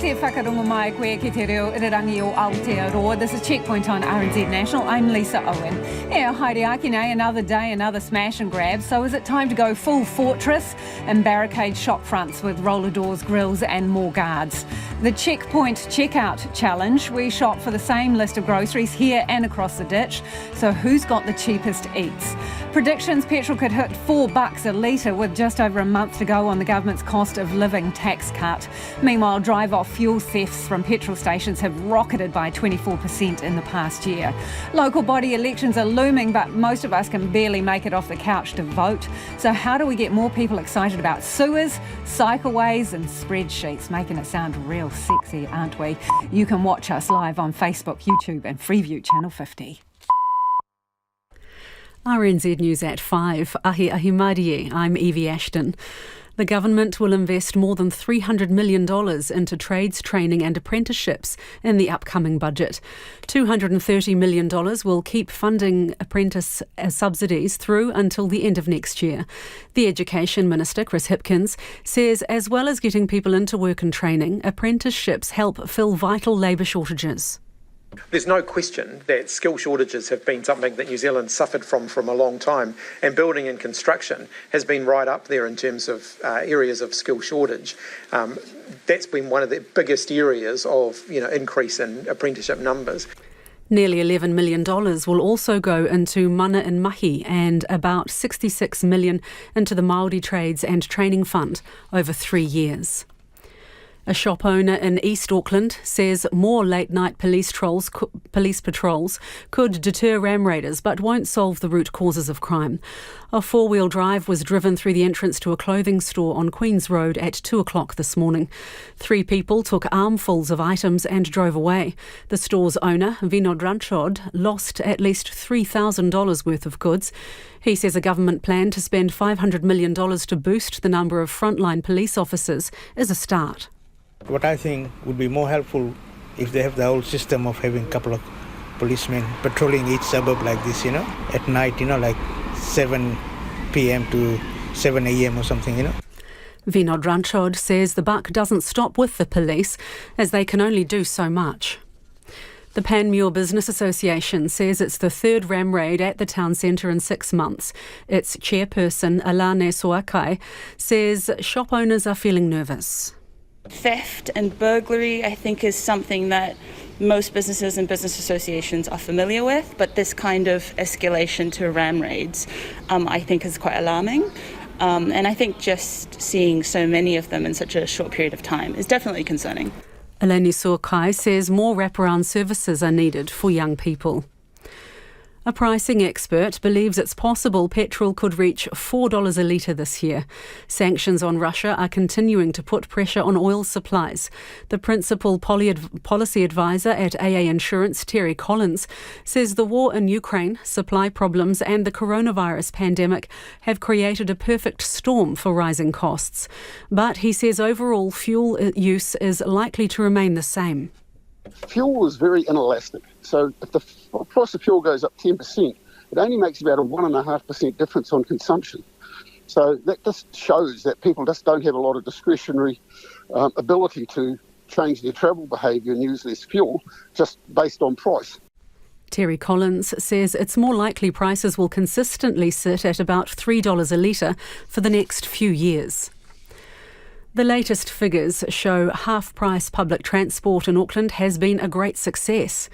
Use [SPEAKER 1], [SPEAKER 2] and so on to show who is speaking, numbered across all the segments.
[SPEAKER 1] te whakarongo mai koe ki te reo irirangi o Aotearoa. This is Checkpoint on RNZ National. I'm Lisa Owen. Yeah, haere aki nei, another day, another smash and grab. So is it time to go full fortress and barricade shop fronts with roller doors, grills and more guards? The Checkpoint Checkout Challenge. We shop for the same list of groceries here and across the ditch. So who's got the cheapest eats? Predictions: petrol could hit $4 a litre with just over a month to go on the government's cost of living tax cut. Meanwhile, drive-off fuel thefts from petrol stations have rocketed by 24% in the past year. Local body elections are looming, but most of us can barely make it off the couch to vote. So how do we get more people excited about sewers, cycleways and spreadsheets? Making it sound real sexy, aren't we? You can watch us live on Facebook, YouTube and Freeview Channel 50.
[SPEAKER 2] RNZ News at 5. Ahi Marie, I'm Evie Ashton. The government will invest more than $300 million into trades, training and apprenticeships in the upcoming budget. $230 million will keep funding apprentice subsidies through until the end of next year. The Education Minister, Chris Hipkins, says as well as getting people into work and training, apprenticeships help fill vital labour shortages.
[SPEAKER 3] There's no question that skill shortages have been something that New Zealand suffered from a long time, and building and construction has been right up there in terms of areas of skill shortage. That's been one of the biggest areas of increase in apprenticeship numbers.
[SPEAKER 2] Nearly $11 million will also go into mana and mahi and about $66 million into the Māori Trades and Training Fund over 3 years. A shop owner in East Auckland says more late-night police patrols could deter ram raiders but won't solve the root causes of crime. A four-wheel drive was driven through the entrance to a clothing store on Queen's Road at 2 o'clock this morning. 3 people took armfuls of items and drove away. The store's owner, Vinod Ranchod, lost at least $3,000 worth of goods. He says a government plan to spend $500 million to boost the number of frontline police officers is a start.
[SPEAKER 4] What I think would be more helpful if they have the whole system of having a couple of policemen patrolling each suburb like this, at night, like 7 p.m. to 7 a.m. or something,
[SPEAKER 2] Vinod Ranchod says the buck doesn't stop with the police as they can only do so much. The Panmure Business Association says it's the third ram raid at the town centre in 6 months. Its chairperson, Alane Soakai, says shop owners are feeling nervous.
[SPEAKER 5] Theft and burglary, I think, is something that most businesses and business associations are familiar with, but this kind of escalation to ram raids, I think, is quite alarming. And I think just seeing so many of them in such a short period of time is definitely concerning.
[SPEAKER 2] Eleni Soakai says more wraparound services are needed for young people. A pricing expert believes it's possible petrol could reach $4 a litre this year. Sanctions on Russia are continuing to put pressure on oil supplies. The principal policy advisor at AA Insurance, Terry Collins, says the war in Ukraine, supply problems and the coronavirus pandemic have created a perfect storm for rising costs. But he says overall fuel use is likely to remain the same.
[SPEAKER 6] Fuel is very inelastic, so if the price of fuel goes up 10%, it only makes about a 1.5% difference on consumption. So that just shows that people just don't have a lot of discretionary ability to change their travel behaviour and use less fuel just based on price.
[SPEAKER 2] Terry Collins says it's more likely prices will consistently sit at about $3 a litre for the next few years. The latest figures show half-price public transport in Auckland has been a great success.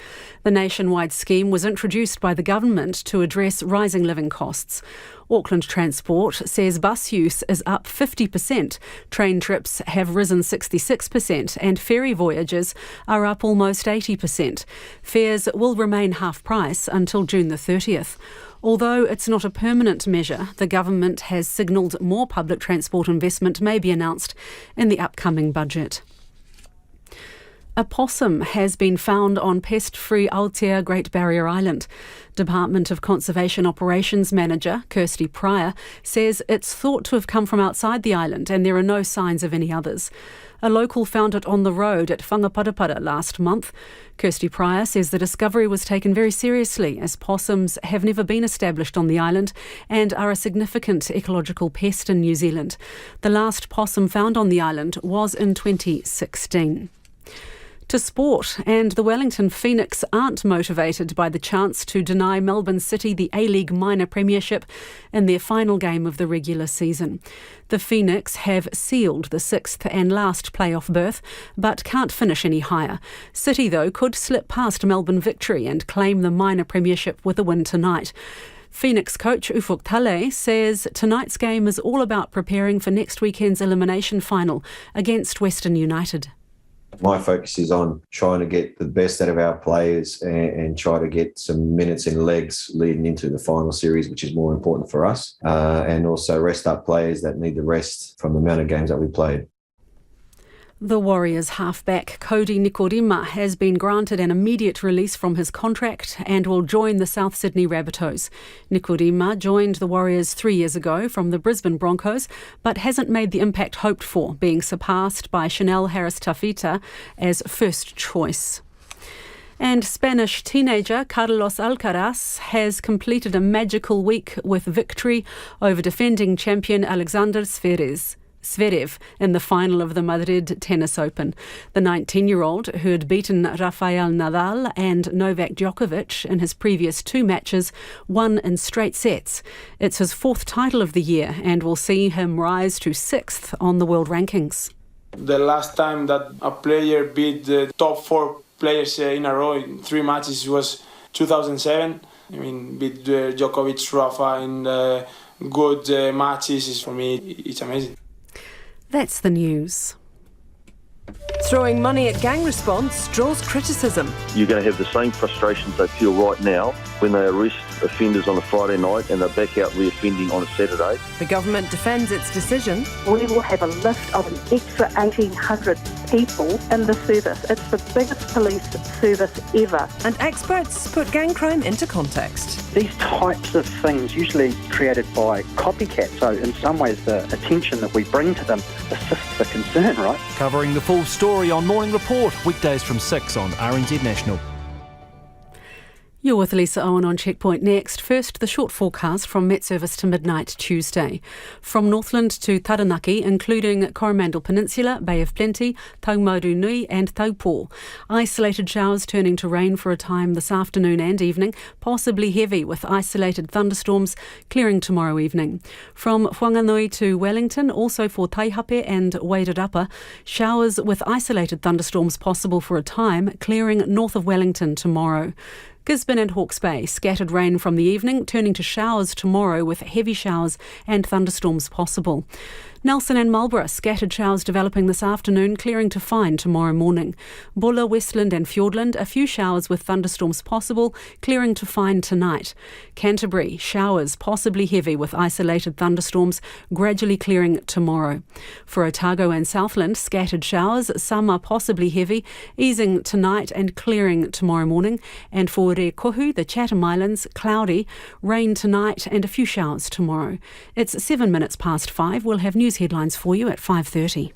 [SPEAKER 2] The nationwide scheme was introduced by the government to address rising living costs. Auckland Transport says bus use is up 50%, train trips have risen 66% and ferry voyages are up almost 80%. Fares will remain half-price until June the 30th. Although it's not a permanent measure, the government has signalled more public transport investment may be announced in the upcoming budget. A possum has been found on pest-free Aotea Great Barrier Island. Department of Conservation Operations Manager Kirsty Pryor says it's thought to have come from outside the island and there are no signs of any others. A local found it on the road at Whangaparapara last month. Kirsty Pryor says the discovery was taken very seriously as possums have never been established on the island and are a significant ecological pest in New Zealand. The last possum found on the island was in 2016. To sport, and the Wellington Phoenix aren't motivated by the chance to deny Melbourne City the A-League minor premiership in their final game of the regular season. The Phoenix have sealed the sixth and last playoff berth, but can't finish any higher. City, though, could slip past Melbourne Victory and claim the minor premiership with a win tonight. Phoenix coach Ufuk Talay says tonight's game is all about preparing for next weekend's elimination final against Western United.
[SPEAKER 7] My focus is on trying to get the best out of our players and try to get some minutes and legs leading into the final series, which is more important for us, and also rest up players that need the rest from the amount of games that we played.
[SPEAKER 2] The Warriors halfback Cody Nikorima has been granted an immediate release from his contract and will join the South Sydney Rabbitohs. Nikorima joined the Warriors 3 years ago from the Brisbane Broncos, but hasn't made the impact hoped for, being surpassed by Chanel Harris-Tafita as first choice. And Spanish teenager Carlos Alcaraz has completed a magical week with victory over defending champion Alexander Zverev in the final of the Madrid Tennis Open. The 19-year-old, who had beaten Rafael Nadal and Novak Djokovic in his previous two matches, won in straight sets. It's his fourth title of the year and will see him rise to sixth on the world rankings.
[SPEAKER 8] The last time that a player beat the top four players in a row in 3 matches was 2007. Beat Djokovic, Rafa in good matches. For me, it's amazing.
[SPEAKER 2] That's the news.
[SPEAKER 9] Throwing money at gang response draws criticism.
[SPEAKER 10] You're going to have the same frustrations they feel right now when they arrest offenders on a Friday night and they back out reoffending on a Saturday.
[SPEAKER 9] The government defends its decision.
[SPEAKER 11] We will have a lift of an extra 1,800 people in the service. It's the biggest police service ever.
[SPEAKER 9] And experts put gang crime into context.
[SPEAKER 12] These types of things usually created by copycats, so in some ways the attention that we bring to them assists the concern, right?
[SPEAKER 13] Covering the full story on Morning Report, weekdays from 6 on RNZ National.
[SPEAKER 2] You're with Lisa Owen on Checkpoint next. First, the short forecast from Met Service to midnight Tuesday. From Northland to Taranaki, including Coromandel Peninsula, Bay of Plenty, Taumaru Nui and Taupo. Isolated showers turning to rain for a time this afternoon and evening, possibly heavy with isolated thunderstorms, clearing tomorrow evening. From Whanganui to Wellington, also for Taihape and Wairarapa, showers with isolated thunderstorms possible for a time, clearing north of Wellington tomorrow. Gisborne and Hawke's Bay, scattered rain from the evening, turning to showers tomorrow with heavy showers and thunderstorms possible. Nelson and Marlborough, scattered showers developing this afternoon, clearing to fine tomorrow morning. Bulla, Westland and Fiordland, a few showers with thunderstorms possible, clearing to fine tonight. Canterbury, showers possibly heavy with isolated thunderstorms, gradually clearing tomorrow. For Otago and Southland, scattered showers, some are possibly heavy, easing tonight and clearing tomorrow morning. And for Rekohu, the Chatham Islands, cloudy, rain tonight and a few showers tomorrow. It's 7 minutes past 5. We'll have news headlines for you at 5:30.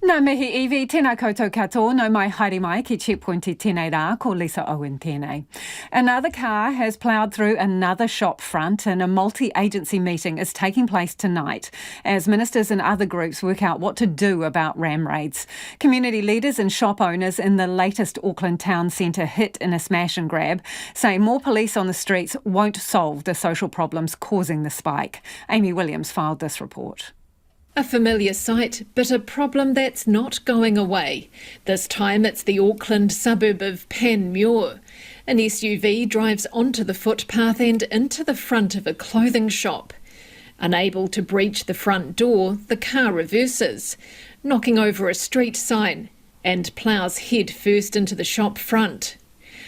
[SPEAKER 1] Nā mihi iwi, tēnā koutou katoa, no mai haere mai ki Checkpoint I tēnei rā, ko Lisa Owen tēnei. Another car has ploughed through another shop front and a multi-agency meeting is taking place tonight as ministers and other groups work out what to do about ram raids. Community leaders and shop owners in the latest Auckland town centre hit in a smash and grab say more police on the streets won't solve the social problems causing the spike. Amy Williams filed this report.
[SPEAKER 14] A familiar sight, but a problem that's not going away. This time it's the Auckland suburb of Panmure. An SUV drives onto the footpath and into the front of a clothing shop. Unable to breach the front door, the car reverses, knocking over a street sign, and ploughs head first into the shop front.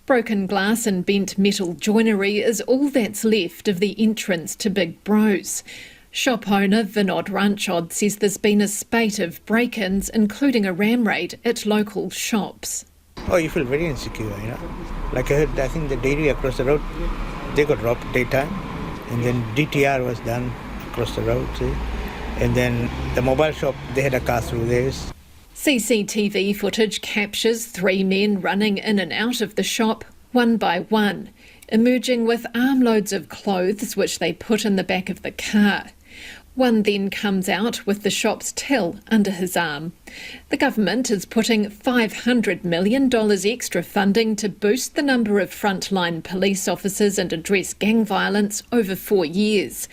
[SPEAKER 14] Broken glass and bent metal joinery is all that's left of the entrance to Big Bros. Shop owner Vinod Ranchod says there's been a spate of break-ins, including a ram raid at local shops.
[SPEAKER 4] Oh, you feel very insecure, you know. Like I heard, I think the dairy across the road, they got robbed daytime. And then DTR was done across the road, see. And then the mobile shop, they had a car through theirs.
[SPEAKER 14] CCTV footage captures 3 men running in and out of the shop, one by one, emerging with armloads of clothes which they put in the back of the car. One then comes out with the shop's till under his arm. The government is putting $500 million extra funding to boost the number of frontline police officers and address gang violence over 4 years.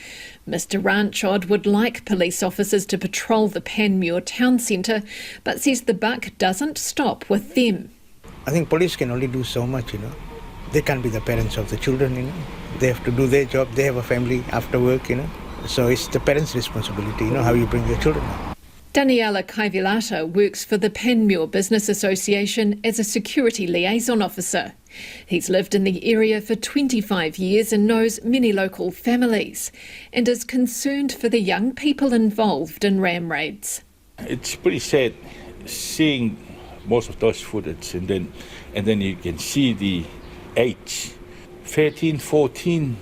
[SPEAKER 14] Mr Ranchod would like police officers to patrol the Panmure town centre, but says the buck doesn't stop with them.
[SPEAKER 4] I think police can only do so much, They can't be the parents of the children, They have to do their job. They have a family after work, So it's the parents' responsibility, how you bring your children up.
[SPEAKER 14] Daniela Kaivilata works for the Panmure Business Association as a security liaison officer. He's lived in the area for 25 years and knows many local families and is concerned for the young people involved in ram raids.
[SPEAKER 15] It's pretty sad seeing most of those footage and then you can see the age, 13, 14,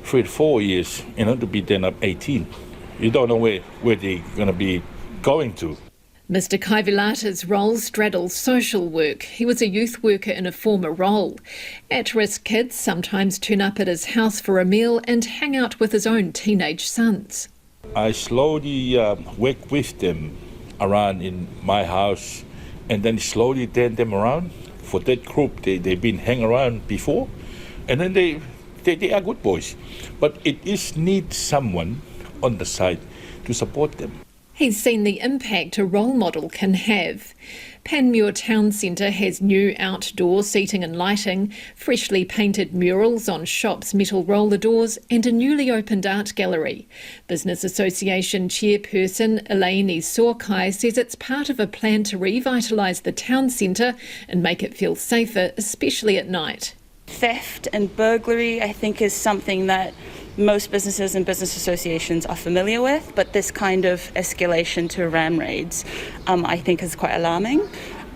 [SPEAKER 15] 3 to 4 years, to be then up 18. You don't know where they're going to be going to.
[SPEAKER 14] Mr Kaivilata's role straddles social work. He was a youth worker in a former role. At-risk kids sometimes turn up at his house for a meal and hang out with his own teenage sons.
[SPEAKER 15] I slowly work with them around in my house and then slowly turn them around. For that group, they've been hanging around before, and then they are good boys. But it needs someone on the side to support them.
[SPEAKER 14] He's seen the impact a role model can have. Panmure Town Centre has new outdoor seating and lighting, freshly painted murals on shops' metal roller doors and a newly opened art gallery. Business Association chairperson Elaine Sorkai says it's part of a plan to revitalise the town centre and make it feel safer, especially at night.
[SPEAKER 5] Theft and burglary, I think, is something that most businesses and business associations are familiar with, but this kind of escalation to ram raids, I think, is quite alarming.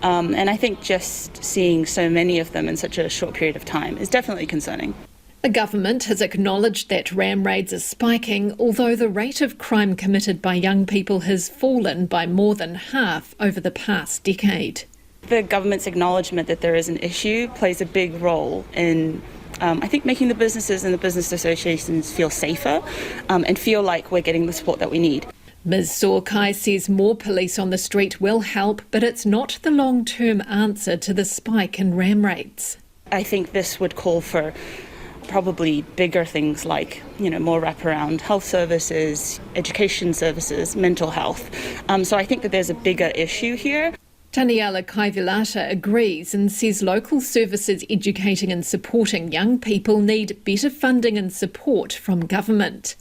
[SPEAKER 5] And I think just seeing so many of them in such a short period of time is definitely concerning.
[SPEAKER 14] The government has acknowledged that ram raids are spiking, although the rate of crime committed by young people has fallen by more than half over the past decade.
[SPEAKER 5] The government's acknowledgement that there is an issue plays a big role in I think making the businesses and the business associations feel safer and feel like we're getting the support that we need.
[SPEAKER 14] Ms Sorkai says more police on the street will help, but it's not the long-term answer to the spike in ram raids.
[SPEAKER 5] I think this would call for probably bigger things like, more wraparound health services, education services, mental health. So I think that there's a bigger issue here.
[SPEAKER 14] Daniela Kaivilata agrees and says local services educating and supporting young people need better funding and support from government.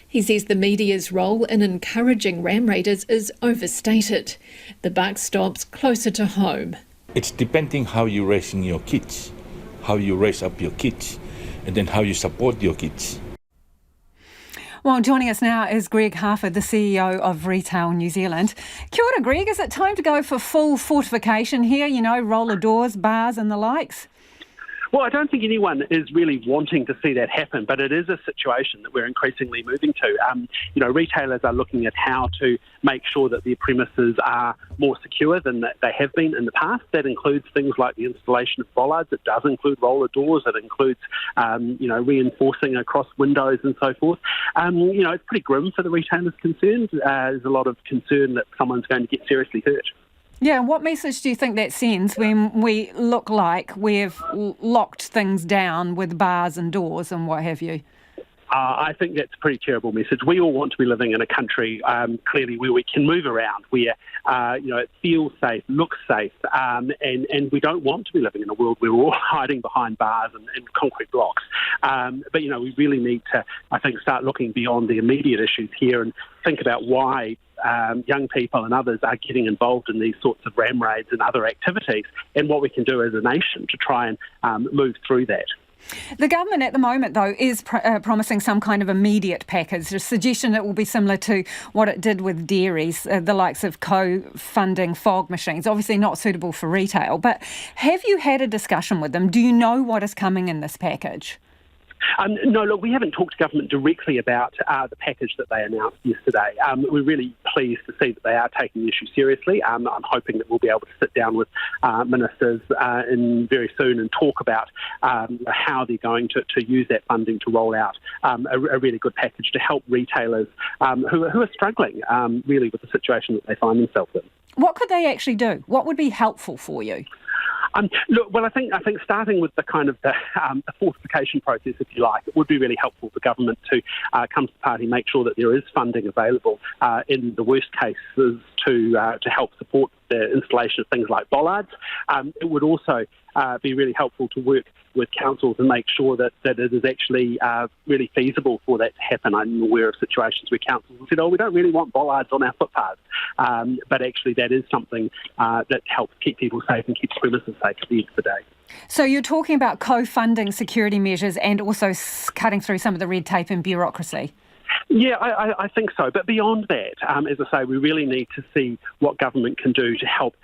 [SPEAKER 14] He says the media's role in encouraging ram raiders is overstated. The buck stops closer to home.
[SPEAKER 15] It's depending how you're raising your kids, how you raise up your kids, and then how you support your kids.
[SPEAKER 1] Well, joining us now is Greg Harford, the CEO of Retail New Zealand. Kia ora, Greg. Is it time to go for full fortification here, roller doors, bars and the likes?
[SPEAKER 16] Well, I don't think anyone is really wanting to see that happen, but it is a situation that we're increasingly moving to. Retailers are looking at how to make sure that their premises are more secure than they have been in the past. That includes things like the installation of bollards. It does include roller doors. It includes, reinforcing across windows and so forth. It's pretty grim for the retailers concerned. There's a lot of concern that someone's going to get seriously hurt.
[SPEAKER 1] Yeah, what message do you think that sends when we look like we've locked things down with bars and doors and what have you?
[SPEAKER 16] I think that's a pretty terrible message. We all want to be living in a country, clearly, where we can move around, where, it feels safe, looks safe, and we don't want to be living in a world where we're all hiding behind bars and concrete blocks. But we really need to, I think, start looking beyond the immediate issues here and think about why young people and others are getting involved in these sorts of ram raids and other activities, and what we can do as a nation to try and move through that.
[SPEAKER 1] The government at the moment, though, is promising some kind of immediate package, a suggestion that will be similar to what it did with dairies, the likes of co-funding fog machines, obviously not suitable for retail. But have you had a discussion with them? Do you know what is coming in this package?
[SPEAKER 16] No, look, we haven't talked to government directly about the package that they announced yesterday. We're really pleased to see that they are taking the issue seriously. I'm hoping that we'll be able to sit down with ministers very soon and talk about how they're going to use that funding to roll out a really good package to help retailers who are struggling really with the situation that they find themselves in.
[SPEAKER 1] What could they actually do? What would be helpful for you?
[SPEAKER 16] Look, well, I think starting with the kind of the fortification process, if you like, it would be really helpful for government to come to the party, make sure that there is funding available in the worst cases to help support the installation of things like bollards. It would also be really helpful to work with councils and make sure that it is actually really feasible for that to happen. I'm aware of situations where councils have said, we don't really want bollards on our footpaths. But actually that is something that helps keep people safe and keeps premises safe at the end of the day.
[SPEAKER 1] So you're talking about co-funding security measures and also cutting through some of the red tape and bureaucracy?
[SPEAKER 16] Yeah, I think so. But beyond that, as I say, we really need to see what government can do to help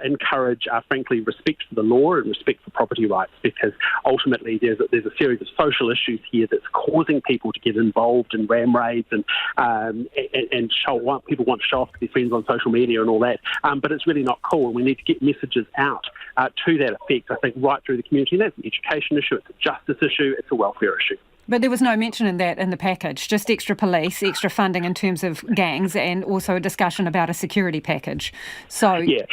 [SPEAKER 16] encourage, frankly, respect for the law and respect for property rights, because ultimately there's a series of social issues here that's causing people to get involved in ram raids and people want to show off to their friends on social media and all that. But it's really not cool, and we need to get messages out to that effect, I think, right through the community. And that's an education issue, it's a justice issue, it's a welfare issue.
[SPEAKER 1] But there was no mention in that in the package, just extra police, extra funding in terms of gangs, and also a discussion about a security package. So
[SPEAKER 16] yeah,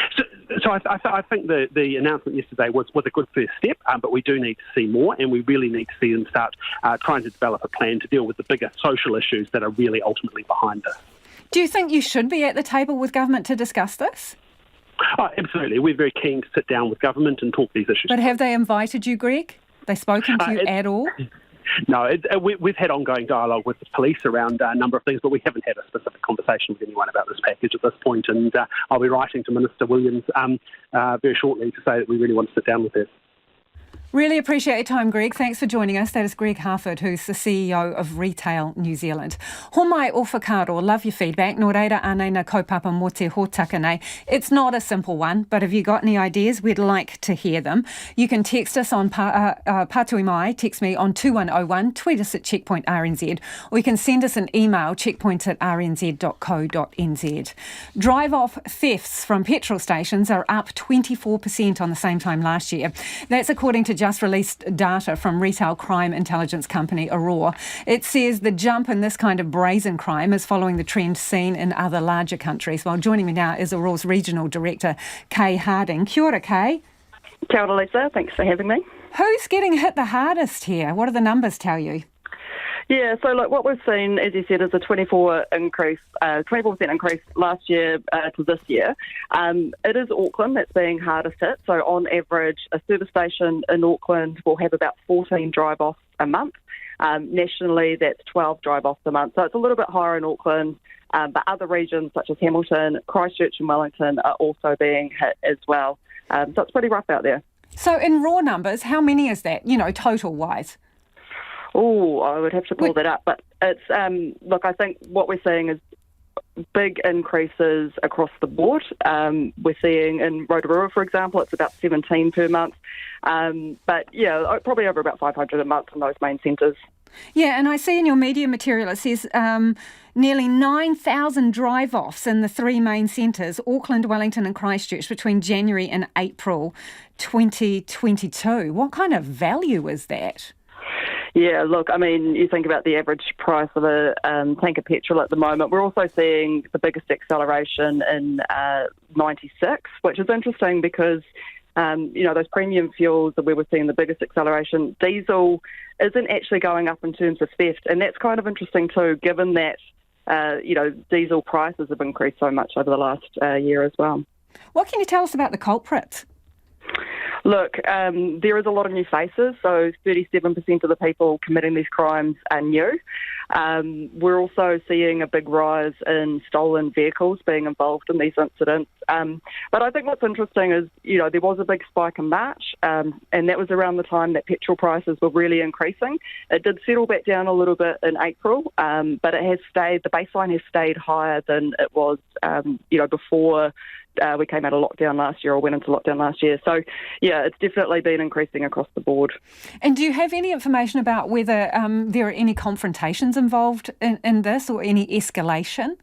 [SPEAKER 16] so I think the announcement yesterday was a good first step, but we do need to see more, and we really need to see them start trying to develop a plan to deal with the bigger social issues that are really ultimately behind this.
[SPEAKER 1] Do you think you should be at the table with government to discuss this?
[SPEAKER 16] Oh, absolutely. We're very keen to sit down with government and talk these issues.
[SPEAKER 1] But have they invited you, Greg? They spoken to you at all?
[SPEAKER 16] No, we've had ongoing dialogue with the police around a number of things, but we haven't had a specific conversation with anyone about this package at this point. And I'll be writing to Minister Williams very shortly to say that we really want to sit down with her.
[SPEAKER 1] Really appreciate your time, Greg. Thanks for joining us. That is Greg Harford, who's the CEO of Retail New Zealand. Homai o whakaaro, love your feedback. Nō reira anei na kaupapa mō te hōtaka nei. It's not a simple one, but if you've got any ideas, we'd like to hear them. You can text us on Pātui Mai, text me on 2101, tweet us at Checkpoint RNZ, or you can send us an email, checkpoint@rnz.co.nz. Drive-off thefts from petrol stations are up 24% on the same time last year. That's according to just released data from retail crime intelligence company Aurora. It says the jump in this kind of brazen crime is following the trend seen in other larger countries. Well, joining me now is Aurora's Regional Director, Kay Harding. Kia ora, Kay.
[SPEAKER 17] Kia ora, Lisa. Thanks for having me.
[SPEAKER 1] Who's getting hit the hardest here? What do the numbers tell you?
[SPEAKER 17] Yeah, so look, what we've seen, as you said, is a 24% increase last year to this year. It is Auckland that's being hardest hit. So on average, a service station in Auckland will have about 14 drive-offs a month. Nationally, that's 12 drive-offs a month. So it's a little bit higher in Auckland, but other regions such as Hamilton, Christchurch and Wellington are also being hit as well. So it's pretty rough out there.
[SPEAKER 1] So in raw numbers, how many is that, total-wise?
[SPEAKER 17] Oh, I would have to pull that up. But it's, look, I think what we're seeing is big increases across the board. We're seeing in Rotorua, for example, it's about 17 per month. But, yeah, probably over about 500 a month in those main centres.
[SPEAKER 1] Yeah, and I see in your media material it says nearly 9,000 drive-offs in the three main centres, Auckland, Wellington and Christchurch, between January and April 2022. What kind of value is that?
[SPEAKER 17] Yeah, look, I mean, you think about the average price of a tank of petrol at the moment. We're also seeing the biggest acceleration in 96, which is interesting because, those premium fuels that we were seeing the biggest acceleration, diesel isn't actually going up in terms of theft. And that's kind of interesting too, given that, diesel prices have increased so much over the last year as well.
[SPEAKER 1] What can you tell us about the culprits?
[SPEAKER 17] Look, there is a lot of new faces, so 37% of the people committing these crimes are new. We're also seeing a big rise in stolen vehicles being involved in these incidents. But I think what's interesting is, there was a big spike in March, and that was around the time that petrol prices were really increasing. It did settle back down a little bit in April, but the baseline has stayed higher than it was, before we came out of lockdown last year or went into lockdown last year. So, yeah, it's definitely been increasing across the board.
[SPEAKER 1] And do you have any information about whether there are any confrontations involved in this or any escalation?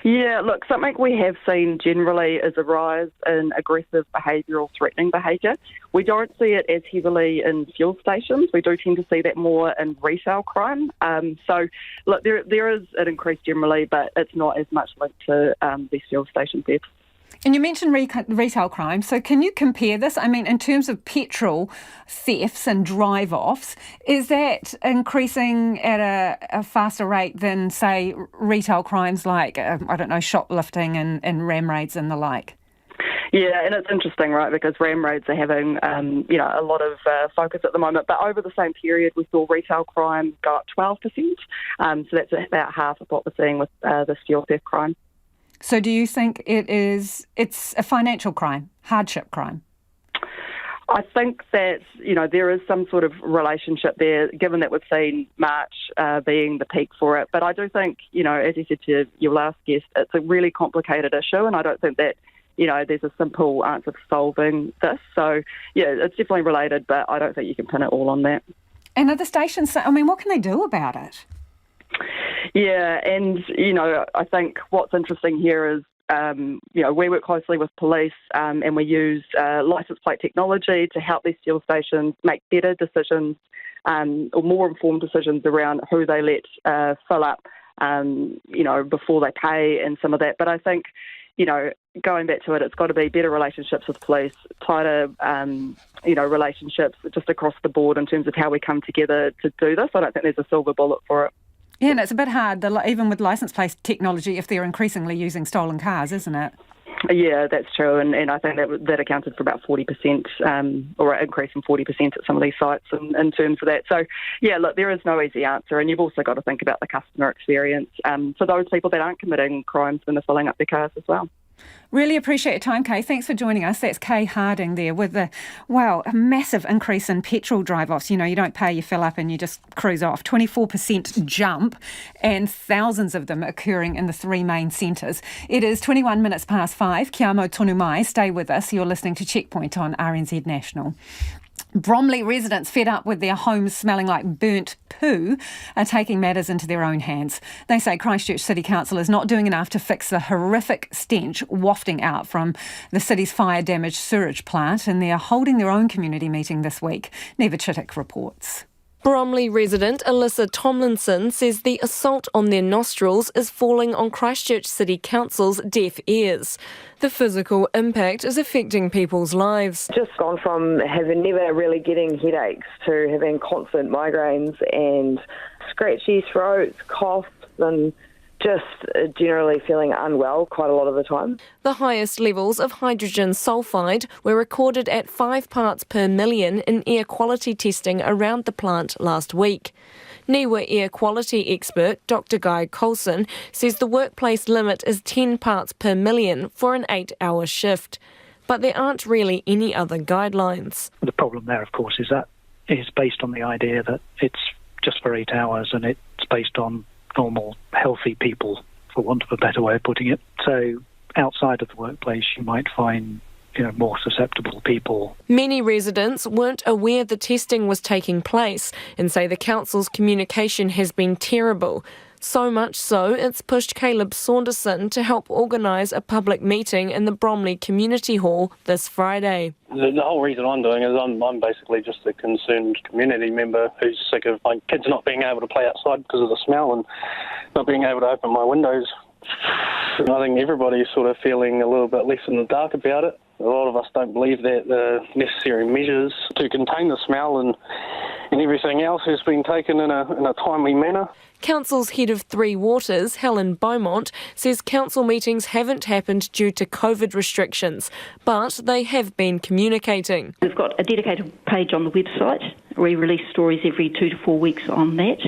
[SPEAKER 17] Yeah, look, something we have seen generally is a rise in aggressive behaviour or threatening behaviour. We don't see it as heavily in fuel stations. We do tend to see that more in retail crime. So, look, there is an increase generally, but it's not as much linked to these fuel station thefts.
[SPEAKER 1] And you mentioned retail crime, so can you compare this? I mean, in terms of petrol thefts and drive-offs, is that increasing at a faster rate than, say, retail crimes like, shoplifting and ram raids and the like?
[SPEAKER 17] Yeah, and it's interesting, right, because ram raids are having, a lot of focus at the moment. But over the same period, we saw retail crime go up 12%. So that's about half of what we're seeing with this fuel theft crime.
[SPEAKER 1] So do you think it's a financial crime, hardship crime?
[SPEAKER 17] I think that, there is some sort of relationship there, given that we've seen March being the peak for it. But I do think, as you said to your last guest, it's a really complicated issue, and I don't think that, there's a simple answer to solving this. So, yeah, it's definitely related, but I don't think you can pin it all on that.
[SPEAKER 1] And are the stations, what can they do about it?
[SPEAKER 17] Yeah, and, I think what's interesting here is, we work closely with police and we use licence plate technology to help these fuel stations make better decisions or more informed decisions around who they let fill up, before they pay and some of that. But I think, going back to it, it's got to be better relationships with police, tighter, relationships just across the board in terms of how we come together to do this. I don't think there's a silver bullet for it.
[SPEAKER 1] Yeah, and it's a bit hard, even with licence plate technology, if they're increasingly using stolen cars, isn't it?
[SPEAKER 17] Yeah, that's true, and I think that accounted for about 40%, or an increase in 40% at some of these sites in terms of that. So, yeah, look, there is no easy answer, and you've also got to think about the customer experience for those people that aren't committing crimes when they're filling up their cars as well.
[SPEAKER 1] Really appreciate your time, Kay. Thanks for joining us. That's Kay Harding there with a massive increase in petrol drive-offs. You don't pay, you fill up and you just cruise off. 24% jump and thousands of them occurring in the three main centres. It is 21 minutes past 5. Kia mau tonu mai. Stay with us. You're listening to Checkpoint on RNZ National. Bromley residents fed up with their homes smelling like burnt poo are taking matters into their own hands. They say Christchurch City Council is not doing enough to fix the horrific stench wafting out from the city's fire-damaged sewage plant, and they're holding their own community meeting this week. Neva Chittick reports.
[SPEAKER 18] Bromley resident Alyssa Tomlinson says the assault on their nostrils is falling on Christchurch City Council's deaf ears. The physical impact is affecting people's lives.
[SPEAKER 19] Just gone from having never really getting headaches to having constant migraines and scratchy throats, coughs and just generally feeling unwell quite a lot of the time.
[SPEAKER 18] The highest levels of hydrogen sulfide were recorded at 5 parts per million in air quality testing around the plant last week. NIWA air quality expert Dr Guy Coulson says the workplace limit is 10 parts per million for an 8-hour shift. But there aren't really any other guidelines.
[SPEAKER 20] The problem there, of course, is that it is based on the idea that it's just for 8 hours and it's based on normal, healthy people, for want of a better way of putting it. So outside of the workplace, you might find, more susceptible people.
[SPEAKER 18] Many residents weren't aware the testing was taking place and say the council's communication has been terrible. So much so, it's pushed Caleb Saunderson to help organise a public meeting in the Bromley Community Hall this Friday.
[SPEAKER 21] The whole reason I'm doing is I'm basically just a concerned community member who's sick of my kids not being able to play outside because of the smell and not being able to open my windows. I think everybody's sort of feeling a little bit less in the dark about it. A lot of us don't believe that the necessary measures to contain the smell and everything else has been taken in a timely manner.
[SPEAKER 18] Council's head of Three Waters, Helen Beaumont, says council meetings haven't happened due to COVID restrictions, but they have been communicating.
[SPEAKER 22] We've got a dedicated page on the website
[SPEAKER 11] We release stories every 2 to 4 weeks on that.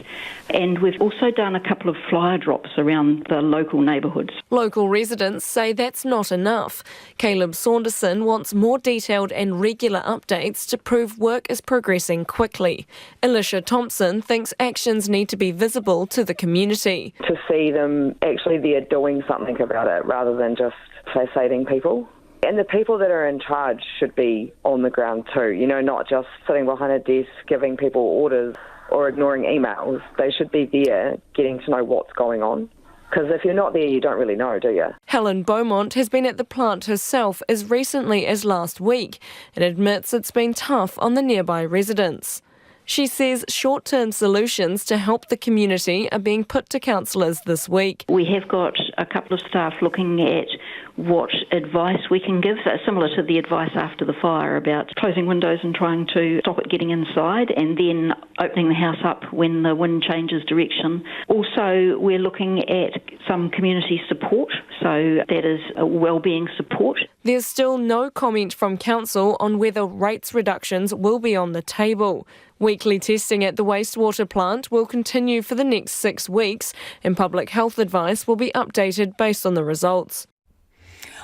[SPEAKER 11] And we've also done a couple of flyer drops around the local neighbourhoods.
[SPEAKER 18] Local residents say that's not enough. Caleb Saunderson wants more detailed and regular updates to prove work is progressing quickly. Alicia Thompson thinks actions need to be visible to the community.
[SPEAKER 19] To see them actually there doing something about it rather than just facilitating people. And the people that are in charge should be on the ground too, not just sitting behind a desk giving people orders or ignoring emails. They should be there getting to know what's going on. Because if you're not there, you don't really know, do you?
[SPEAKER 18] Helen Beaumont has been at the plant herself as recently as last week and admits it's been tough on the nearby residents. She says short-term solutions to help the community are being put to councillors this week.
[SPEAKER 11] We have got a couple of staff looking at what advice we can give, similar to the advice after the fire about closing windows and trying to stop it getting inside and then opening the house up when the wind changes direction. Also, we're looking at some community support, so that is a wellbeing support.
[SPEAKER 18] There's still no comment from council on whether rates reductions will be on the table. Weekly testing at the wastewater plant will continue for the next 6 weeks and public health advice will be updated based on the results.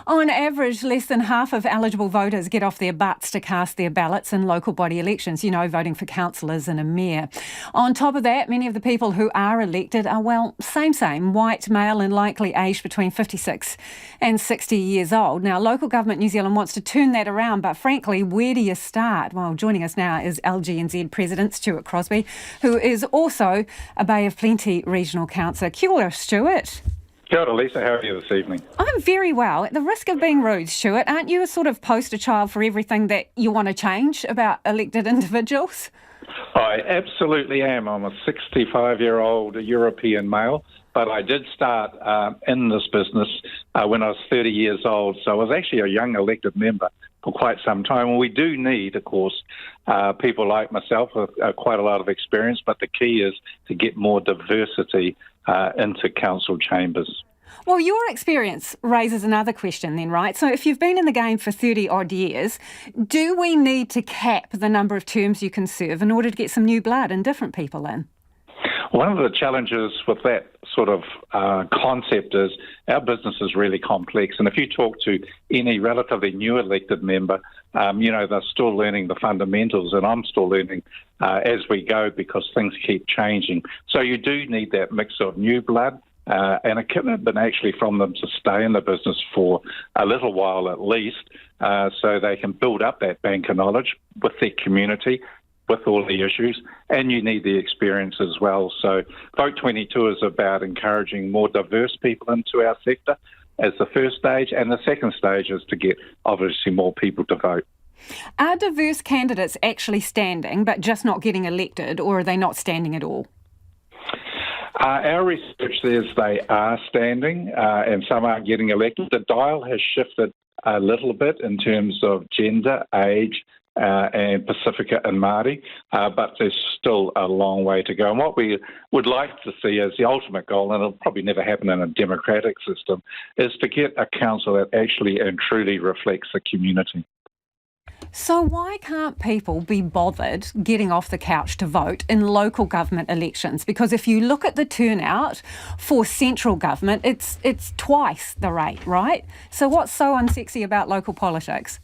[SPEAKER 1] On average, less than half of eligible voters get off their butts to cast their ballots in local body elections, voting for councillors and a mayor. On top of that, many of the people who are elected are, same, white, male and likely aged between 56 and 60 years old. Now, Local Government New Zealand wants to turn that around, but frankly, where do you start? Well, joining us now is LGNZ President Stuart Crosby, who is also a Bay of Plenty Regional Councillor. Kia ora, Stuart.
[SPEAKER 3] Kia ora, Lisa. How are you this evening?
[SPEAKER 1] I'm very well. At the risk of being rude, Stuart, aren't you a sort of poster child for everything that you want to change about elected individuals?
[SPEAKER 3] I absolutely am. I'm a 65-year-old European male, but I did start in this business when I was 30 years old, so I was actually a young elected member for quite some time. And we do need, of course, people like myself with quite a lot of experience, but the key is to get more diversity into council chambers.
[SPEAKER 1] Well, your experience raises another question then, right? So if you've been in the game for 30-odd years, do we need to cap the number of terms you can serve in order to get some new blood and different people in?
[SPEAKER 3] One of the challenges with that sort of concept is our business is really complex. And if you talk to any relatively new elected member, they're still learning the fundamentals, and I'm still learning as we go because things keep changing. So you do need that mix of new blood and a commitment actually from them to stay in the business for a little while at least, so they can build up that bank of knowledge with their community, with all the issues, and you need the experience as well. So Vote 22 is about encouraging more diverse people into our sector as the first stage, and the second stage is to get obviously more people to vote.
[SPEAKER 1] Are diverse candidates actually standing but just not getting elected, or are they not standing at all?
[SPEAKER 3] Our research says they are standing and some aren't getting elected. The dial has shifted a little bit in terms of gender, age, and Pacifica and Māori, but there's still a long way to go. And what we would like to see as the ultimate goal, and it'll probably never happen in a democratic system, is to get a council that actually and truly reflects the community.
[SPEAKER 1] So why can't people be bothered getting off the couch to vote in local government elections? Because if you look at the turnout for central government, it's twice the rate, right? So what's so unsexy about local politics?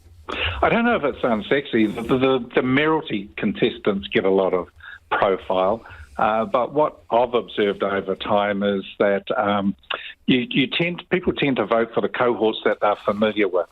[SPEAKER 3] I don't know if it's unsexy. The mayoralty contestants get a lot of profile, but what I've observed over time is that people tend to vote for the cohorts that they're familiar with,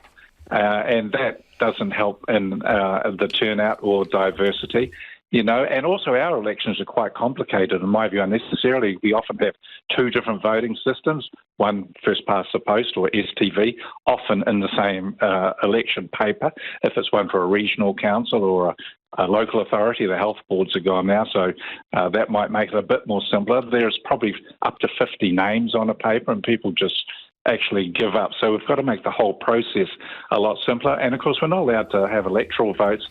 [SPEAKER 3] and that doesn't help in the turnout or diversity. And also our elections are quite complicated, in my view, unnecessarily. We often have two different voting systems, one first past the post or STV, often in the same election paper. If it's one for a regional council or a local authority, the health boards are gone now, so that might make it a bit more simpler. There's probably up to 50 names on a paper and people just actually give up. So we've got to make the whole process a lot simpler. And of course, we're not allowed to have electoral votes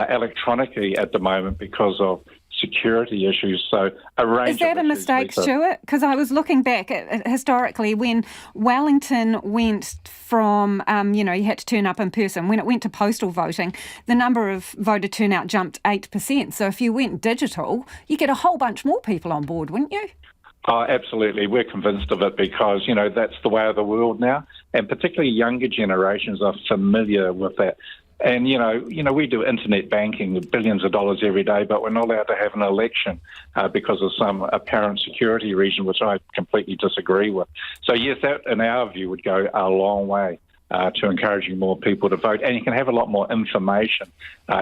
[SPEAKER 3] electronically at the moment because of security issues. So a range
[SPEAKER 1] Is that
[SPEAKER 3] of
[SPEAKER 1] a
[SPEAKER 3] issues,
[SPEAKER 1] mistake,
[SPEAKER 3] Lisa.
[SPEAKER 1] Stuart? Because I was looking back at historically when Wellington went from, you had to turn up in person. When it went to postal voting, the number of voter turnout jumped 8%. So if you went digital, you get a whole bunch more people on board, wouldn't you?
[SPEAKER 3] Oh, absolutely. We're convinced of it because, that's the way of the world now. And particularly younger generations are familiar with that. And, we do internet banking with billions of dollars every day, but we're not allowed to have an election because of some apparent security reason, which I completely disagree with. So, yes, that, in our view, would go a long way to encouraging more people to vote. And you can have a lot more information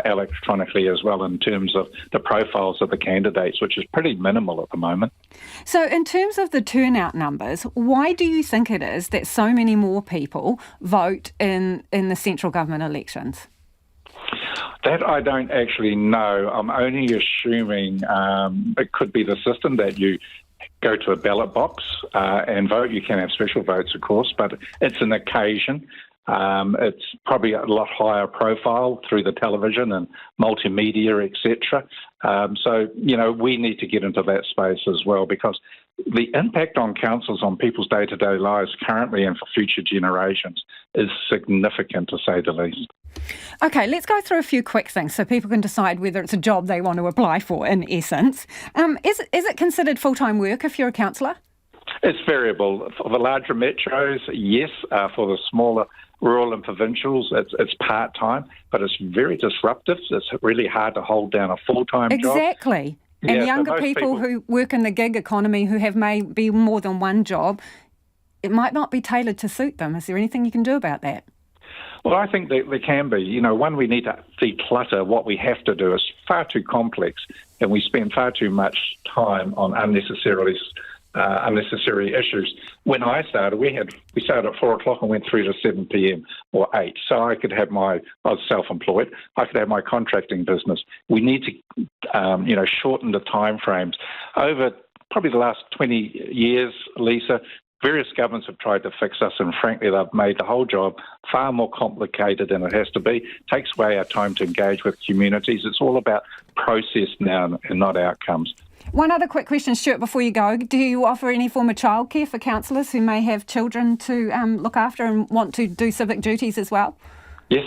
[SPEAKER 3] electronically as well in terms of the profiles of the candidates, which is pretty minimal at the moment.
[SPEAKER 1] So in terms of the turnout numbers, why do you think it is that so many more people vote in the central government elections?
[SPEAKER 3] That I don't actually know. I'm only assuming it could be the system that you go to a ballot box and vote. You can have special votes, of course, but it's an occasion. It's probably a lot higher profile through the television and multimedia, etc. So, we need to get into that space as well because the impact on councils on people's day-to-day lives currently and for future generations is significant, to say the least.
[SPEAKER 1] Okay, let's go through a few quick things so people can decide whether it's a job they want to apply for, in essence. Is it considered full-time work if you're a councillor?
[SPEAKER 3] It's variable. For the larger metros, yes. For the smaller rural and provincials, it's part-time, but it's very disruptive. It's really hard to hold down a full-time job.
[SPEAKER 1] Exactly. And
[SPEAKER 3] Yeah, so
[SPEAKER 1] younger
[SPEAKER 3] most
[SPEAKER 1] people who work in the gig economy who have maybe more than one job, it might not be tailored to suit them. Is there anything you can do about that?
[SPEAKER 3] Well, I think that there can be. One, we need to declutter what we have to do. It's far too complex, and we spend far too much time on unnecessary issues. When I started, we started at 4 o'clock and went through to 7 p.m. or 8. So I could have I was self-employed. I could have my contracting business. We need to, shorten the time frames. Over probably the last 20 years, Lisa, various governments have tried to fix us, and frankly, they've made the whole job far more complicated than it has to be. It takes away our time to engage with communities. It's all about process now and not outcomes.
[SPEAKER 1] One other quick question, Stuart, before you go. Do you offer any form of childcare for councillors who may have children to look after and want to do civic duties as well?
[SPEAKER 3] Yes,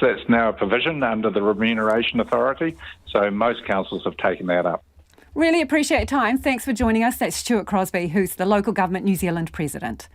[SPEAKER 3] that's now a provision under the Remuneration Authority. So most councils have taken that up.
[SPEAKER 1] Really appreciate your time. Thanks for joining us. That's Stuart Crosby, who's the Local Government New Zealand President.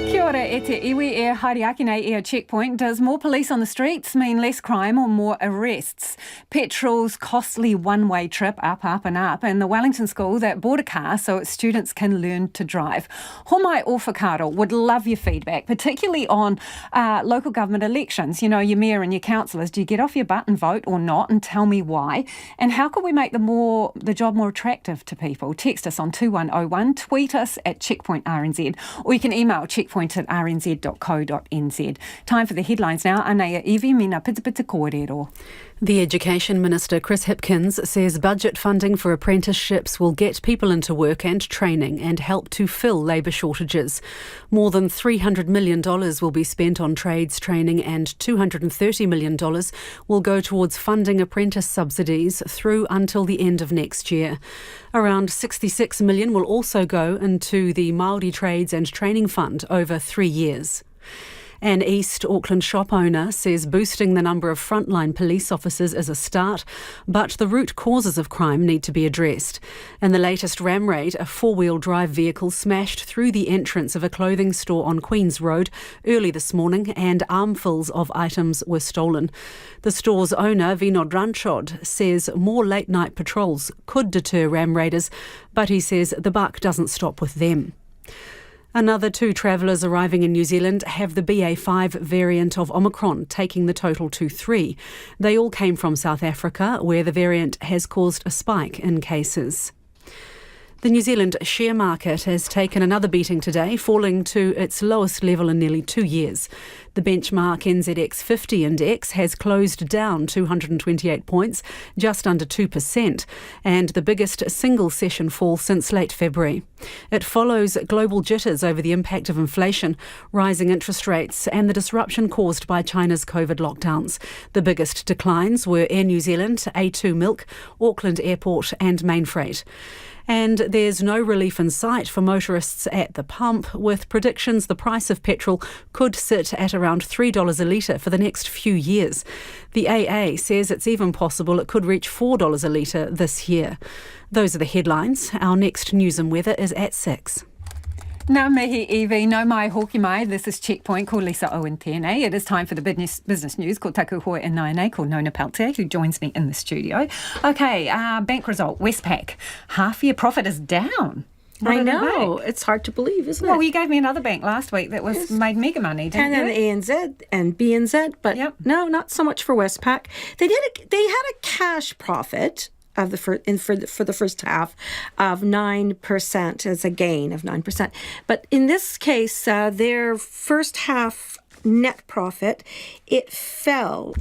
[SPEAKER 1] Kia ora e te iwi e Haere nei e a checkpoint. Does more police on the streets mean less crime or more arrests? Petrol's costly one-way trip up and up, and the Wellington School that bought a car so its students can learn to drive. Homai Ofakaro would love your feedback, particularly on local government elections. Your mayor and your councillors. Do you get off your butt and vote or not? And tell me why. And how can we make the job more attractive to people? Text us on 2101, tweet us at Checkpoint RNZ, or you can email checkpoint@rnz.co.nz. Time for the headlines now. Anea Iwi, mina pita kōrero.
[SPEAKER 2] The Education Minister, Chris Hipkins, says budget funding for apprenticeships will get people into work and training and help to fill labour shortages. More than $300 million will be spent on trades training and $230 million will go towards funding apprentice subsidies through until the end of next year. Around $66 million will also go into the Māori Trades and Training Fund over 3 years. An East Auckland shop owner says boosting the number of frontline police officers is a start, but the root causes of crime need to be addressed. In the latest ram raid, a four-wheel drive vehicle smashed through the entrance of a clothing store on Queen's Road early this morning, and armfuls of items were stolen. The store's owner, Vinod Ranchod, says more late-night patrols could deter ram raiders, but he says the buck doesn't stop with them. Another 2 travellers arriving in New Zealand have the BA5 variant of Omicron, taking the total to 3. They all came from South Africa, where the variant has caused a spike in cases. The New Zealand share market has taken another beating today, falling to its lowest level in nearly 2 years. The benchmark NZX 50 index has closed down 228 points, just under 2%, and the biggest single session fall since late February. It follows global jitters over the impact of inflation, rising interest rates and the disruption caused by China's COVID lockdowns. The biggest declines were Air New Zealand, A2 Milk, Auckland Airport and Mainfreight. And there's no relief in sight for motorists at the pump, with predictions the price of petrol could sit at around $3 a litre for the next few years. The AA says it's even possible it could reach $4 a litre this year. Those are the headlines. Our next news and weather is at 6.
[SPEAKER 1] Ngā mihi iwi, no mai hoki mai. This is Checkpoint, ko Lisa Owen tēnei. It is time for the business news, ko taku hoi and nainei, ko Nona Peltier, who joins me in the studio. Okay, bank result, Westpac. Half-year profit is down.
[SPEAKER 6] I know. It's hard to believe, isn't it?
[SPEAKER 1] Well, you gave me another bank last week that was made mega money, didn't you?
[SPEAKER 6] And then ANZ and BNZ, but no, not so much for Westpac. They had a cash profit of for the first half of 9%, as a gain of 9%. But in this case, their first half net profit, it fell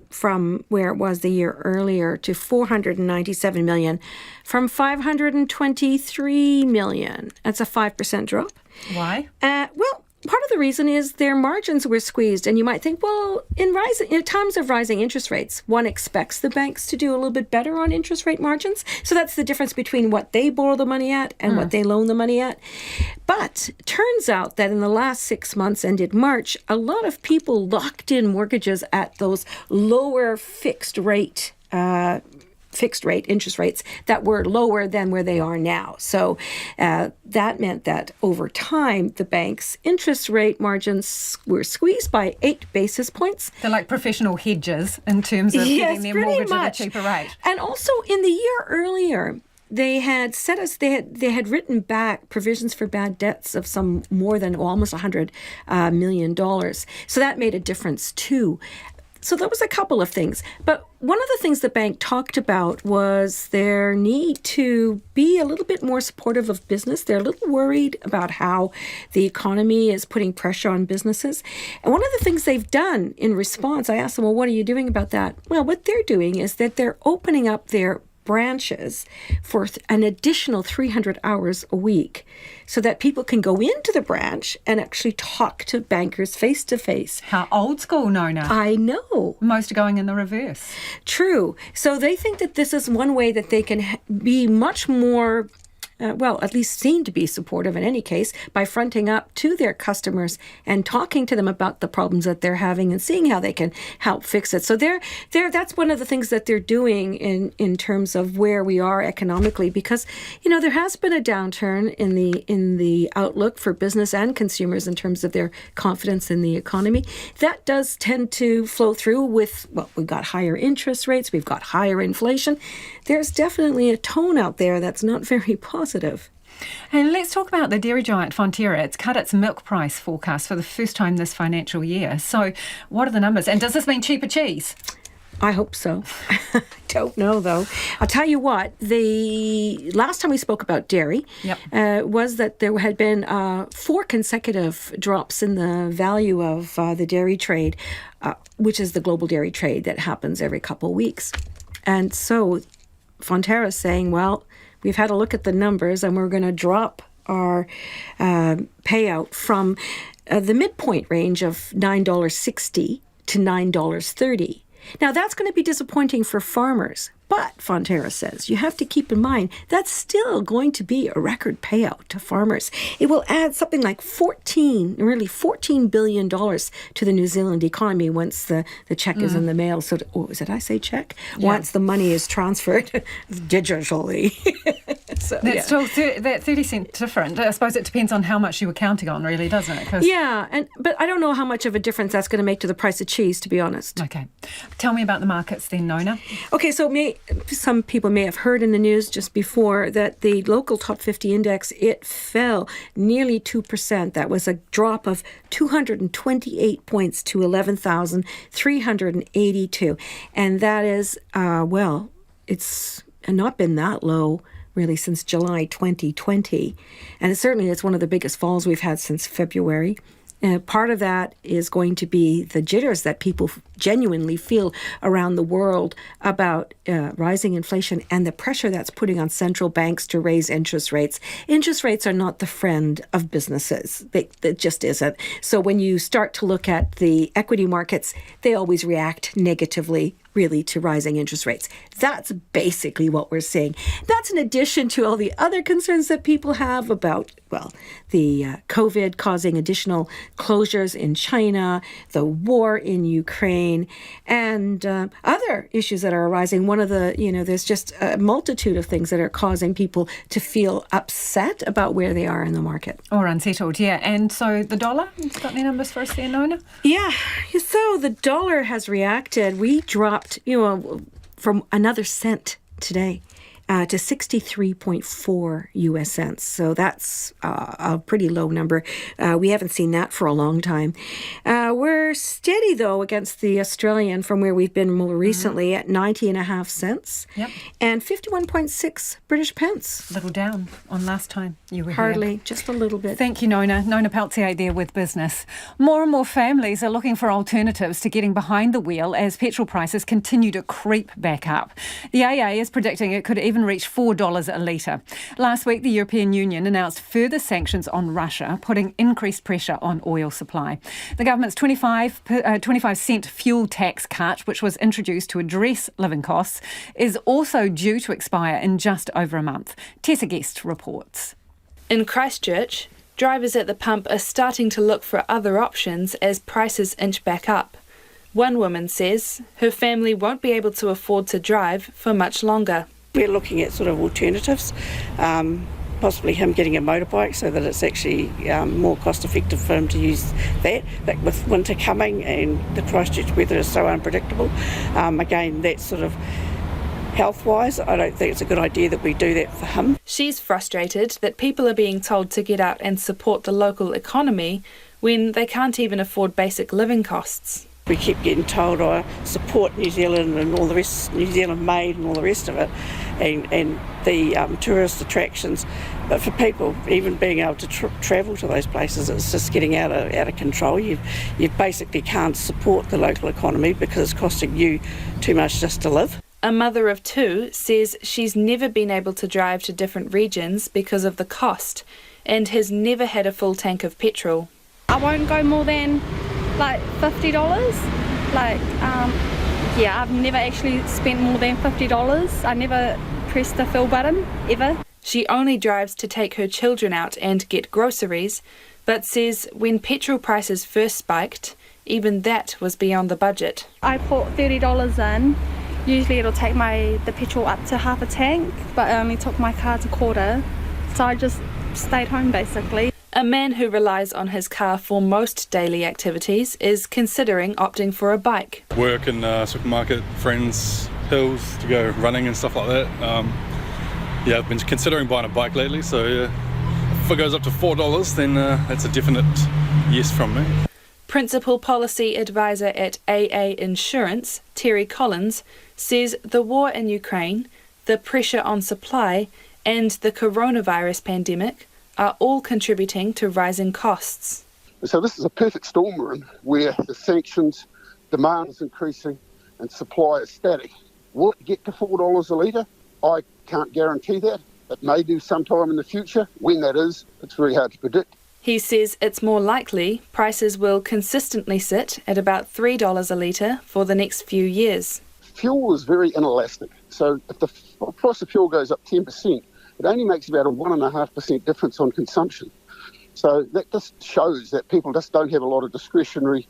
[SPEAKER 6] from where it was the year earlier to 497 million from 523 million. That's a 5% drop.
[SPEAKER 1] Why?
[SPEAKER 6] Well, part of the reason is their margins were squeezed, and you might think, well, in times of rising interest rates, one expects the banks to do a little bit better on interest rate margins. So that's the difference between what they borrow the money at and what they loan the money at. But turns out that in the last 6 months, ended March, a lot of people locked in mortgages at those lower fixed rate interest rates that were lower than where they are now. So that meant that over time, the bank's interest rate margins were squeezed by 8 basis points.
[SPEAKER 1] They're like professional hedges in terms of getting their mortgage at a cheaper rate.
[SPEAKER 6] And also in the year earlier, they had they had written back provisions for bad debts of some more than almost $100 million. So that made a difference too. So there was a couple of things. But one of the things the bank talked about was their need to be a little bit more supportive of business. They're a little worried about how the economy is putting pressure on businesses. And one of the things they've done in response, I asked them, well, what are you doing about that? Well, what they're doing is that they're opening up their branches for an additional 300 hours a week so that people can go into the branch and actually talk to bankers face to face.
[SPEAKER 1] How old school, Nona.
[SPEAKER 6] I know.
[SPEAKER 1] Most are going in the reverse.
[SPEAKER 6] True. So they think that this is one way that they can be much more at least seem to be supportive in any case, by fronting up to their customers and talking to them about the problems that they're having and seeing how they can help fix it. So that's one of the things that they're doing in terms of where we are economically, because, there has been a downturn in the outlook for business and consumers in terms of their confidence in the economy. That does tend to flow through with, we've got higher interest rates, we've got higher inflation. There's definitely a tone out there that's not very positive.
[SPEAKER 1] And let's talk about the dairy giant Fonterra. It's cut its milk price forecast for the first time this financial year. So what are the numbers? And does this mean cheaper cheese?
[SPEAKER 6] I hope so. I don't know, though. I'll tell you what, the last time we spoke about dairy was that there had been 4 consecutive drops in the value of the dairy trade, which is the global dairy trade that happens every couple of weeks. And so Fonterra is saying, we've had a look at the numbers and we're going to drop our payout from the midpoint range of $9.60 to $9.30. Now, that's going to be disappointing for farmers. But, Fonterra says, you have to keep in mind, that's still going to be a record payout to farmers. It will add something like $14 billion to the New Zealand economy once the check is in the mail. So, did I say check? Yeah. Once the money is transferred digitally. So,
[SPEAKER 1] that's still that 30 cent different. I suppose it depends on how much you were counting on, really, doesn't it?
[SPEAKER 6] But I don't know how much of a difference that's going to make to the price of cheese, to be honest.
[SPEAKER 1] Okay. Tell me about the markets then, Nona.
[SPEAKER 6] Okay, so some people may have heard in the news just before that the local top 50 index, it fell nearly 2%. That was a drop of 228 points to 11,382. And that is, it's not been that low really since July 2020. And it's one of the biggest falls we've had since February. Part of that is going to be the jitters that people genuinely feel around the world about rising inflation and the pressure that's putting on central banks to raise interest rates. Interest rates are not the friend of businesses. It just isn't. So when you start to look at the equity markets, they always react negatively, really, to rising interest rates. That's basically what we're seeing. That's in addition to all the other concerns that people have about, well, the COVID causing additional closures in China, the war in Ukraine, and other issues that are arising. One of the, there's just a multitude of things that are causing people to feel upset about where they are in the market.
[SPEAKER 1] Or unsettled, yeah. And so the dollar, it's got any numbers for us there, Nona?
[SPEAKER 6] Yeah, so the dollar has reacted. We dropped, from another cent today to 63.4 US cents. So that's a pretty low number. We haven't seen that for a long time. We're steady, though, against the Australian from where we've been more recently at 90.5 cents and 51.6 British pence.
[SPEAKER 1] A little down on last time you were
[SPEAKER 6] Hardly,
[SPEAKER 1] here.
[SPEAKER 6] just a little bit.
[SPEAKER 1] Thank you, Nona. Nona Peltier there with Business. More and more families are looking for alternatives to getting behind the wheel as petrol prices continue to creep back up. The AA is predicting it could even reach $4 a litre. Last week, the European Union announced further sanctions on Russia, putting increased pressure on oil supply. The government's 25-cent fuel tax cut, which was introduced to address living costs, is also due to expire in just over a month. Tessa Guest reports.
[SPEAKER 7] In Christchurch, drivers at the pump are starting to look for other options as prices inch back up. One woman says her family won't be able to afford to drive for much longer.
[SPEAKER 22] We're looking at sort of alternatives, possibly him getting a motorbike so that it's actually more cost effective for him to use that. But with winter coming and the Christchurch weather is so unpredictable, again, that's sort of health-wise, I don't think it's a good idea that we do that for him.
[SPEAKER 7] She's frustrated that people are being told to get out and support the local economy when they can't even afford basic living costs.
[SPEAKER 22] We keep getting told, support New Zealand and all the rest, New Zealand made and all the rest of it, and the tourist attractions. But for people, even being able to travel to those places, it's just getting out of control. You basically can't support the local economy because it's costing you too much just to live.
[SPEAKER 7] A mother of two says she's never been able to drive to different regions because of the cost and has never had a full tank of petrol.
[SPEAKER 23] I won't go more than like $50. I've never actually spent more than $50. I never pressed the fill button, ever.
[SPEAKER 7] She only drives to take her children out and get groceries, but says when petrol prices first spiked, even that was beyond the budget.
[SPEAKER 23] I put $30 in. Usually it'll take the petrol up to half a tank, but I only took my car to quarter, so I just stayed home basically.
[SPEAKER 7] A man who relies on his car for most daily activities is considering opting for a bike.
[SPEAKER 24] Work in supermarket, friends, hills to go running and stuff like that. I've been considering buying a bike lately, so if it goes up to $4, then that's a definite yes from me.
[SPEAKER 7] Principal Policy Advisor at AA Insurance, Terry Collins, says the war in Ukraine, the pressure on supply, and the coronavirus pandemic are all contributing to rising costs.
[SPEAKER 25] So this is a perfect storm we're in, where the sanctions, demand is increasing and supply is static. Will it get to $4 a litre? I can't guarantee that. It may do sometime in the future. When that is, it's very hard to predict.
[SPEAKER 7] He says it's more likely prices will consistently sit at about $3 a litre for the next few years.
[SPEAKER 25] Fuel is very inelastic. So if the price of fuel goes up 10%, it only makes about a 1.5% difference on consumption. So that just shows that people just don't have a lot of discretionary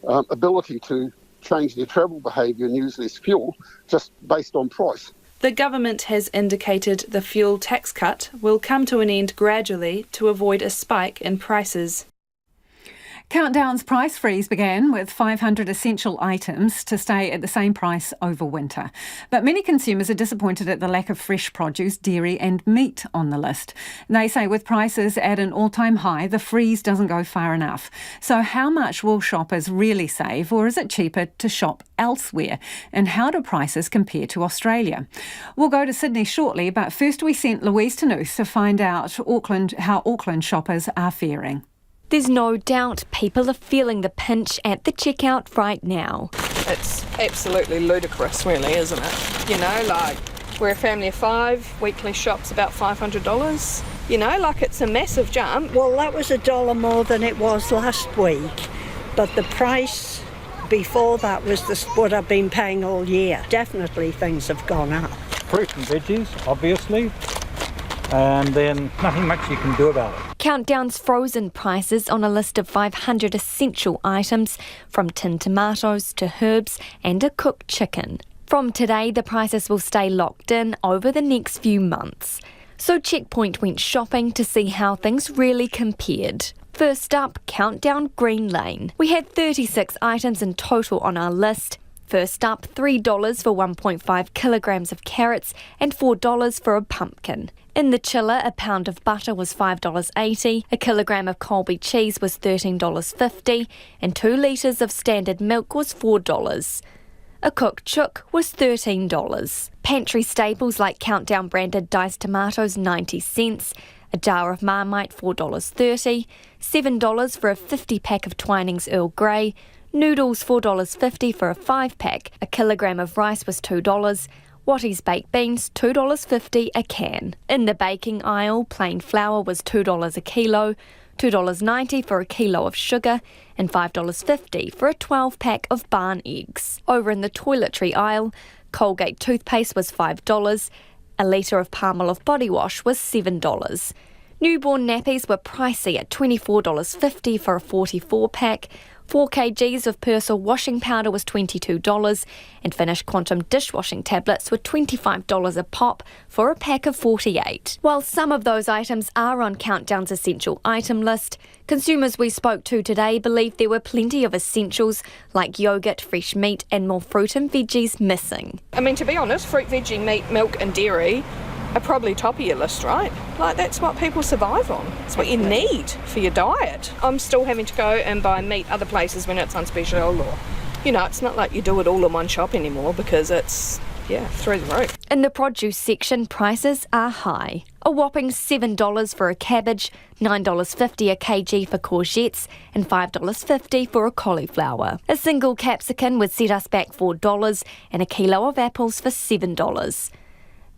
[SPEAKER 25] ability to change their travel behaviour and use less fuel just based on price.
[SPEAKER 7] The government has indicated the fuel tax cut will come to an end gradually to avoid a spike in prices.
[SPEAKER 1] Countdown's price freeze began with 500 essential items to stay at the same price over winter. But many consumers are disappointed at the lack of fresh produce, dairy and meat on the list. They say with prices at an all-time high, the freeze doesn't go far enough. So how much will shoppers really save, or is it cheaper to shop elsewhere? And how do prices compare to Australia? We'll go to Sydney shortly, but first we sent Louise Tanuth to find out how Auckland shoppers are faring.
[SPEAKER 8] There's no doubt people are feeling the pinch at the checkout right now.
[SPEAKER 9] It's absolutely ludicrous, really, isn't it? You know, like, we're a family of 5, weekly shop's about $500. You know, like, it's a massive jump.
[SPEAKER 10] Well, that was $1 more than it was last week, but the price before that was what I've been paying all year. Definitely things have gone up.
[SPEAKER 12] Fruit and veggies, obviously, and then nothing much you can do about it.
[SPEAKER 8] Countdown's frozen prices on a list of 500 essential items, from tinned tomatoes to herbs and a cooked chicken. From today, the prices will stay locked in over the next few months. So Checkpoint went shopping to see how things really compared. First up, Countdown Green Lane. We had 36 items in total on our list. First up, $3 for 1.5 kilograms of carrots and $4 for a pumpkin. In the chiller, a pound of butter was $5.80, a kilogram of Colby cheese was $13.50, and 2 litres of standard milk was $4. A cooked chook was $13. Pantry staples like Countdown branded diced tomatoes 90 cents, a jar of Marmite $4.30, $7 for a 50-pack of Twinings Earl Grey, noodles $4.50 for a 5-pack, a kilogram of rice was $2, Wattie's baked beans $2.50 a can. In the baking aisle, plain flour was $2 a kilo, $2.90 for a kilo of sugar, and $5.50 for a 12-pack of barn eggs. Over in the toiletry aisle, Colgate toothpaste was $5, a litre of Palmolive body wash was $7. Newborn nappies were pricey at $24.50 for a 44-pack, 4 kgs of Persil washing powder was $22, and Finish Quantum dishwashing tablets were $25 a pop for a pack of 48. While some of those items are on Countdown's essential item list, consumers we spoke to today believe there were plenty of essentials like yoghurt, fresh meat and more fruit and veggies missing.
[SPEAKER 9] I mean, to be honest, fruit, veggie, meat, milk and dairy are probably top of your list, right? Like, that's what people survive on. It's what you need for your diet. I'm still having to go and buy meat other places when it's on special, or, you know, it's not like you do it all in one shop anymore because it's, through the roof.
[SPEAKER 8] In the produce section, prices are high. A whopping $7 for a cabbage, $9.50 a kg for courgettes, and $5.50 for a cauliflower. A single capsicum would set us back $4, and a kilo of apples for $7.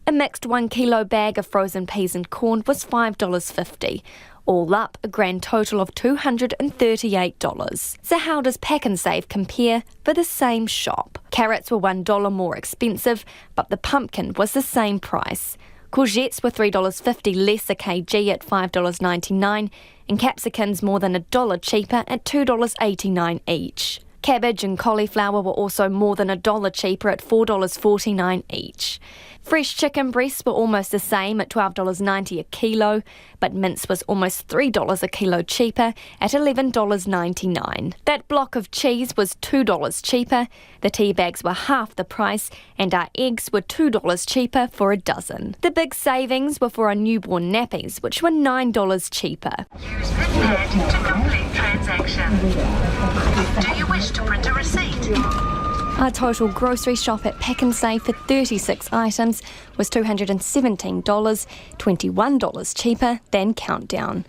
[SPEAKER 8] A mixed 1 kilo bag of frozen peas and corn was $5.50. All up, a grand total of $238. So how does Pack and Save compare for the same shop? Carrots were $1 more expensive, but the pumpkin was the same price. Courgettes were $3.50 less a kg at $5.99, and capsicums more than $1 cheaper at $2.89 each. Cabbage and cauliflower were also more than $1 cheaper at $4.49 each. Fresh chicken breasts were almost the same at $12.90 a kilo, but mince was almost $3 a kilo cheaper at $11.99. That block of cheese was $2 cheaper, the tea bags were half the price, and our eggs were $2 cheaper for a dozen. The big savings were for our newborn nappies, which were $9 cheaper.
[SPEAKER 13] Use this pad to complete transaction. Do you wish to print a receipt?
[SPEAKER 8] Our total grocery shop at Pack and Save for 36 items was $217, $21 cheaper than Countdown.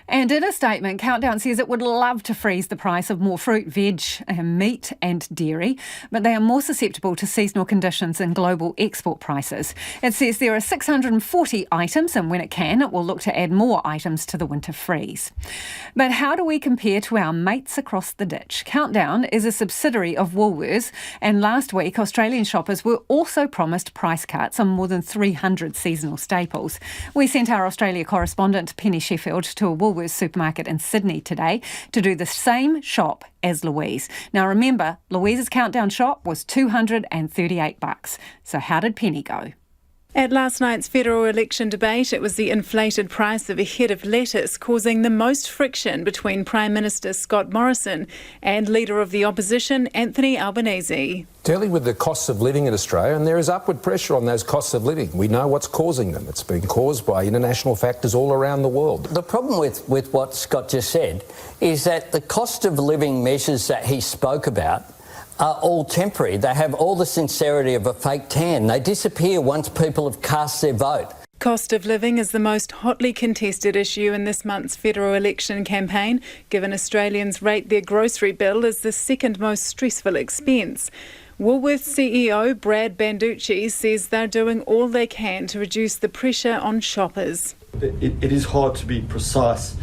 [SPEAKER 1] And in a statement, Countdown says it would love to freeze the price of more fruit, veg, meat and dairy, but they are more susceptible to seasonal conditions and global export prices. It says there are 640 items, and when it can, it will look to add more items to the winter freeze. But how do we compare to our mates across the ditch? Countdown is a subsidiary of Woolworths, and last week Australian shoppers were also promised price cuts on more than 300 seasonal staples. We sent our Australia correspondent Penny Sheffield to a Woolworths supermarket in Sydney today to do the same shop as Louise. Now remember, Louise's Countdown shop was $238. So how did Penny go?
[SPEAKER 26] At last night's federal election debate, it was the inflated price of a head of lettuce causing the most friction between Prime Minister Scott Morrison and Leader of the Opposition, Anthony Albanese.
[SPEAKER 27] Dealing with the costs of living in Australia, and there is upward pressure on those costs of living. We know what's causing them. It's been caused by international factors all around the world.
[SPEAKER 28] The problem with what Scott just said is that the cost of living measures that he spoke about are all temporary. They have all the sincerity of a fake tan. They disappear once people have cast their vote.
[SPEAKER 26] Cost of living is the most hotly contested issue in this month's federal election campaign, given Australians rate their grocery bill as the second most stressful expense. Woolworths CEO Brad Banducci says they're doing all they can to reduce the pressure on shoppers.
[SPEAKER 4] It is hard to be precise,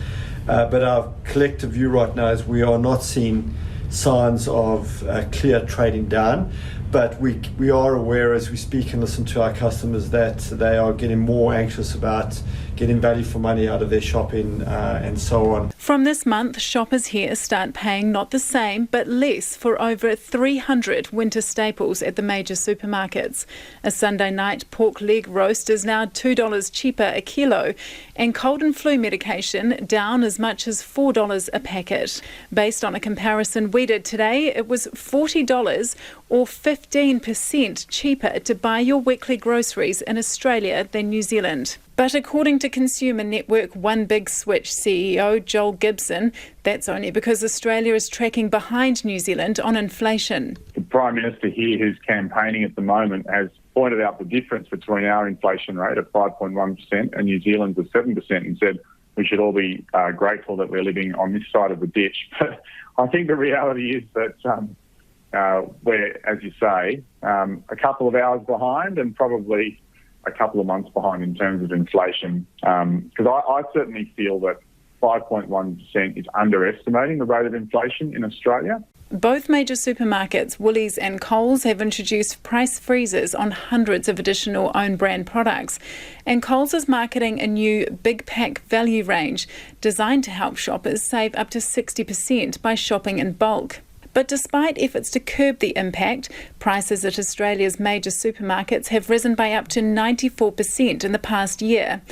[SPEAKER 4] but our collective view right now is we are not seeing signs of clear trading down, but we are aware as we speak and listen to our customers that they are getting more anxious about getting value for money out of their shopping and so on.
[SPEAKER 26] From this month, shoppers here start paying not the same but less for over 300 winter staples at the major supermarkets. A Sunday night pork leg roast is now $2 cheaper a kilo, and cold and flu medication down as much as $4 a packet. Based on a comparison we did today, it was $40 or 15% cheaper to buy your weekly groceries in Australia than New Zealand. But according to Consumer Network One Big Switch CEO Joel Gibson, that's only because Australia is tracking behind New Zealand on inflation.
[SPEAKER 5] The Prime Minister here, who's campaigning at the moment, has pointed out the difference between our inflation rate of 5.1% and New Zealand's of 7% and said we should all be grateful that we're living on this side of the ditch. But I think the reality is that we're, as you say, a couple of hours behind and probably a couple of months behind in terms of inflation. Because I certainly feel that 5.1% is underestimating the rate of inflation in Australia.
[SPEAKER 26] Both major supermarkets, Woolies and Coles, have introduced price freezes on hundreds of additional own brand products. And Coles is marketing a new Big Pack value range designed to help shoppers save up to 60% by shopping in bulk. But despite efforts to curb the impact, prices at Australia's major supermarkets have risen by up to 94% in the past year.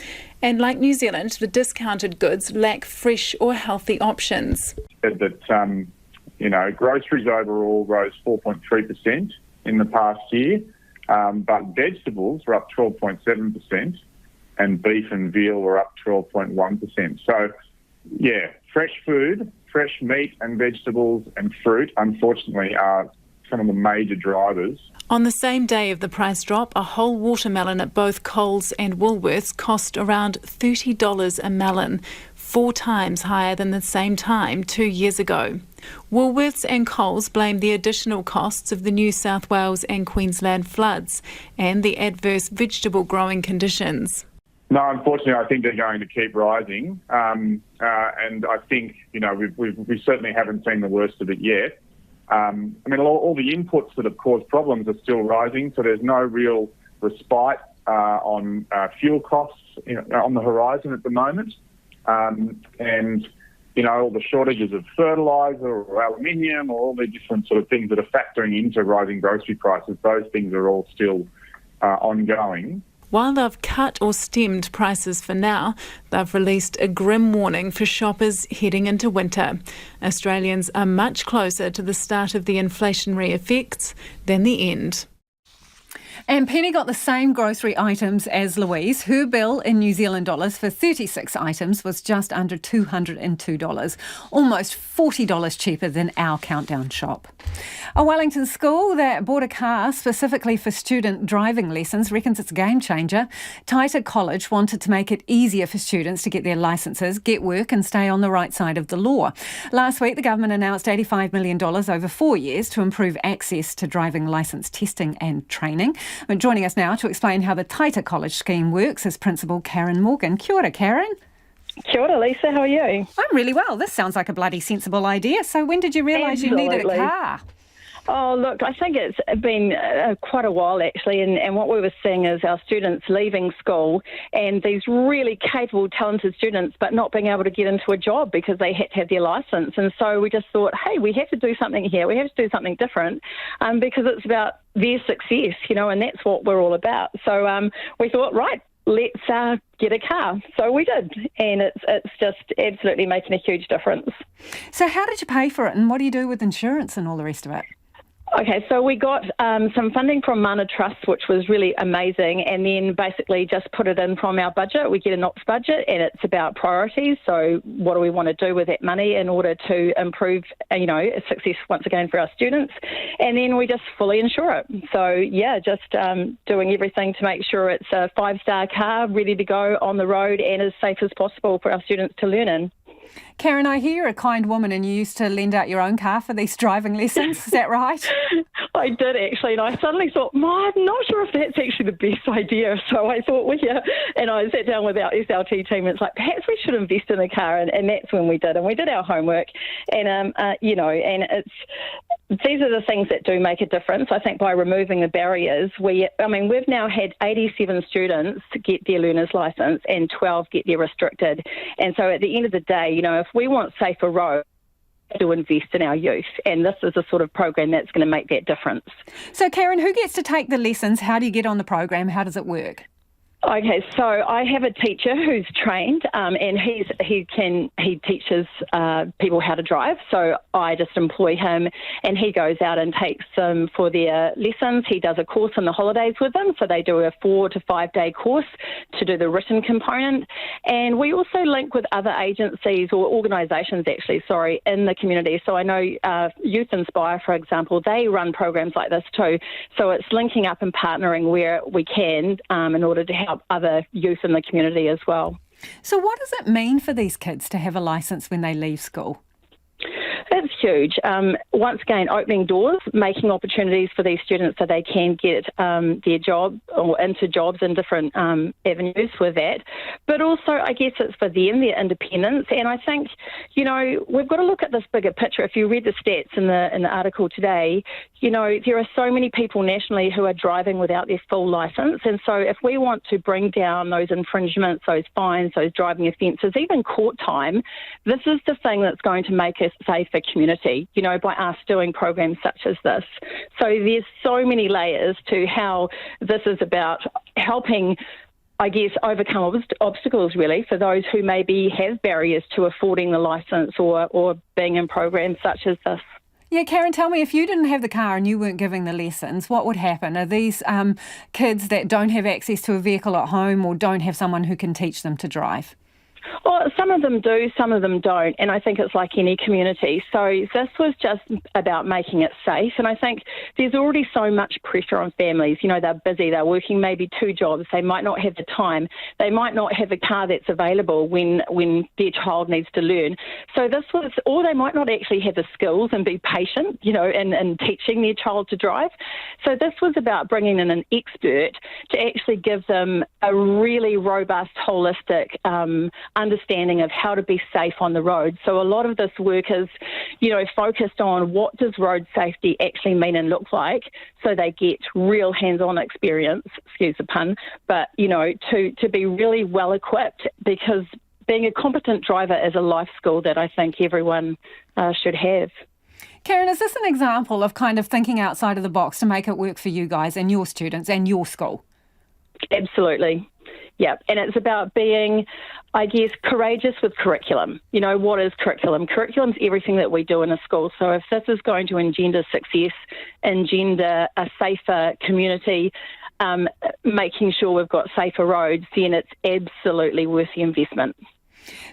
[SPEAKER 26] And like New Zealand, the discounted goods lack fresh or healthy options.
[SPEAKER 5] That, groceries overall rose 4.3% in the past year, but vegetables were up 12.7% and beef and veal were up 12.1%. So, yeah, fresh food, fresh meat and vegetables and fruit, unfortunately, are some of the major drivers.
[SPEAKER 26] On the same day of the price drop, a whole watermelon at both Coles and Woolworths cost around $30 a melon, 4 times higher than the same time 2 years ago. Woolworths and Coles blame the additional costs of the New South Wales and Queensland floods and the adverse vegetable growing conditions.
[SPEAKER 5] No, unfortunately, I think they're going to keep rising, and I think we certainly haven't seen the worst of it yet. All the inputs that have caused problems are still rising, so there's no real respite on fuel costs on the horizon at the moment, and all the shortages of fertiliser or aluminium or all the different sort of things that are factoring into rising grocery prices. Those things are all still ongoing.
[SPEAKER 26] While they've cut or stemmed prices for now, they've released a grim warning for shoppers heading into winter. Australians are much closer to the start of the inflationary effects than the end.
[SPEAKER 1] And Penny got the same grocery items as Louise. Her bill in New Zealand dollars for 36 items was just under $202, almost $40 cheaper than our countdown shop. A Wellington school that bought a car specifically for student driving lessons reckons it's a game changer. Taita College wanted to make it easier for students to get their licences, get work and stay on the right side of the law. Last week, the government announced $85 million over 4 years to improve access to driving licence testing and training. And joining us now to explain how the Taita College scheme works is Principal Karen Morgan. Kia ora, Karen.
[SPEAKER 14] Kia ora, Lisa. How are you?
[SPEAKER 1] I'm really well. This sounds like a bloody sensible idea. So when did you realise you needed a car?
[SPEAKER 14] Oh, look, I think it's been quite a while, actually, and what we were seeing is our students leaving school and these really capable, talented students, but not being able to get into a job because they had to have their licence. And so we just thought, hey, we have to do something here. We have to do something different because it's about their success, and that's what we're all about. So we thought, right, let's get a car. So we did, and it's just absolutely making a huge difference.
[SPEAKER 1] So how did you pay for it, and what do you do with insurance and all the rest of it?
[SPEAKER 14] Okay, so we got some funding from Mana Trust, which was really amazing, and then basically just put it in from our budget. We get an ops budget, and it's about priorities. So what do we want to do with that money in order to improve, success once again for our students? And then we just fully insure it. So, just doing everything to make sure it's a 5-star car, ready to go on the road and as safe as possible for our students to learn in.
[SPEAKER 1] Karen, I hear you're a kind woman and you used to lend out your own car for these driving lessons. Is that right?
[SPEAKER 14] I did actually, and I suddenly thought, I'm not sure if that's actually the best idea. So I thought, and I sat down with our SLT team and it's like, perhaps we should invest in a car, and that's when we did. And we did our homework, and, and these are the things that do make a difference. I think by removing the barriers, we've now had 87 students get their learner's licence and 12 get their restricted. And so at the end of the day, if we want safer roads, to invest in our youth, and this is a sort of program that's going to make that difference.
[SPEAKER 1] So Karen, who gets to take the lessons? How do you get on the program? How does it work?
[SPEAKER 14] Okay, so I have a teacher who's trained, and he teaches people how to drive. So I just employ him, and he goes out and takes them for their lessons. He does a course in the holidays with them, so they do a 4 to 5 day course to do the written component. And we also link with other agencies or organisations, in the community. So I know Youth Inspire, for example, they run programs like this too. So it's linking up and partnering where we can in order to help other youth in the community as well.
[SPEAKER 1] So what does it mean for these kids to have a licence when they leave school?
[SPEAKER 14] It's huge. Once again, opening doors, making opportunities for these students so they can get their job or into jobs in different avenues with that. But also, I guess it's for them, their independence. And I think, we've got to look at this bigger picture. If you read the stats in the article today, there are so many people nationally who are driving without their full licence. And so if we want to bring down those infringements, those fines, those driving offences, even court time, this is the thing that's going to make us safer community, by us doing programs such as this. So there's so many layers to how this is about helping, I guess, overcome obstacles really for those who maybe have barriers to affording the licence or being in programs such as this.
[SPEAKER 1] Yeah, Karen, tell me, if you didn't have the car and you weren't giving the lessons, what would happen? Are these kids that don't have access to a vehicle at home or don't have someone who can teach them to drive?
[SPEAKER 14] Well, some of them do, some of them don't, and I think it's like any community. So this was just about making it safe, and I think there's already so much pressure on families. They're busy, they're working maybe 2 jobs, they might not have the time, they might not have a car that's available when their child needs to learn. So this was, or they might not actually have the skills and be patient, in teaching their child to drive. So this was about bringing in an expert to actually give them a really robust, holistic understanding of how to be safe on the road. So a lot of this work is, focused on what does road safety actually mean and look like, so they get real hands-on experience, excuse the pun, but, to be really well equipped, because being a competent driver is a life skill that I think everyone should have.
[SPEAKER 1] Karen, is this an example of kind of thinking outside of the box to make it work for you guys and your students and your school?
[SPEAKER 14] Absolutely. Yeah, and it's about being, I guess, courageous with curriculum. What is curriculum? Curriculum's everything that we do in a school. So if this is going to engender success, engender a safer community, making sure we've got safer roads, then it's absolutely worth the investment.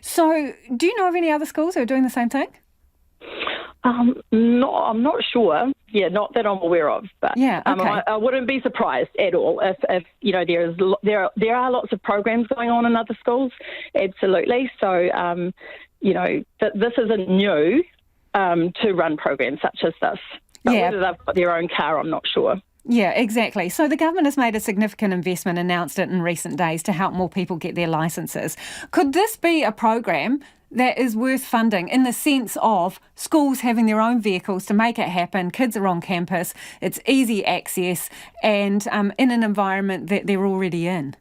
[SPEAKER 1] So do you know of any other schools who are doing the same thing?
[SPEAKER 14] No, I'm not sure. Yeah, not that I'm aware of, but
[SPEAKER 1] yeah, okay.
[SPEAKER 14] I wouldn't be surprised at all if there are lots of programs going on in other schools. Absolutely. So this isn't new to run programs such as this. But whether they've got their own car, I'm not sure.
[SPEAKER 1] Yeah, exactly. So the government has made a significant investment, announced it in recent days, to help more people get their licences. Could this be a program that is worth funding in the sense of schools having their own vehicles to make it happen? Kids are on campus, it's easy access, and in an environment that they're already in.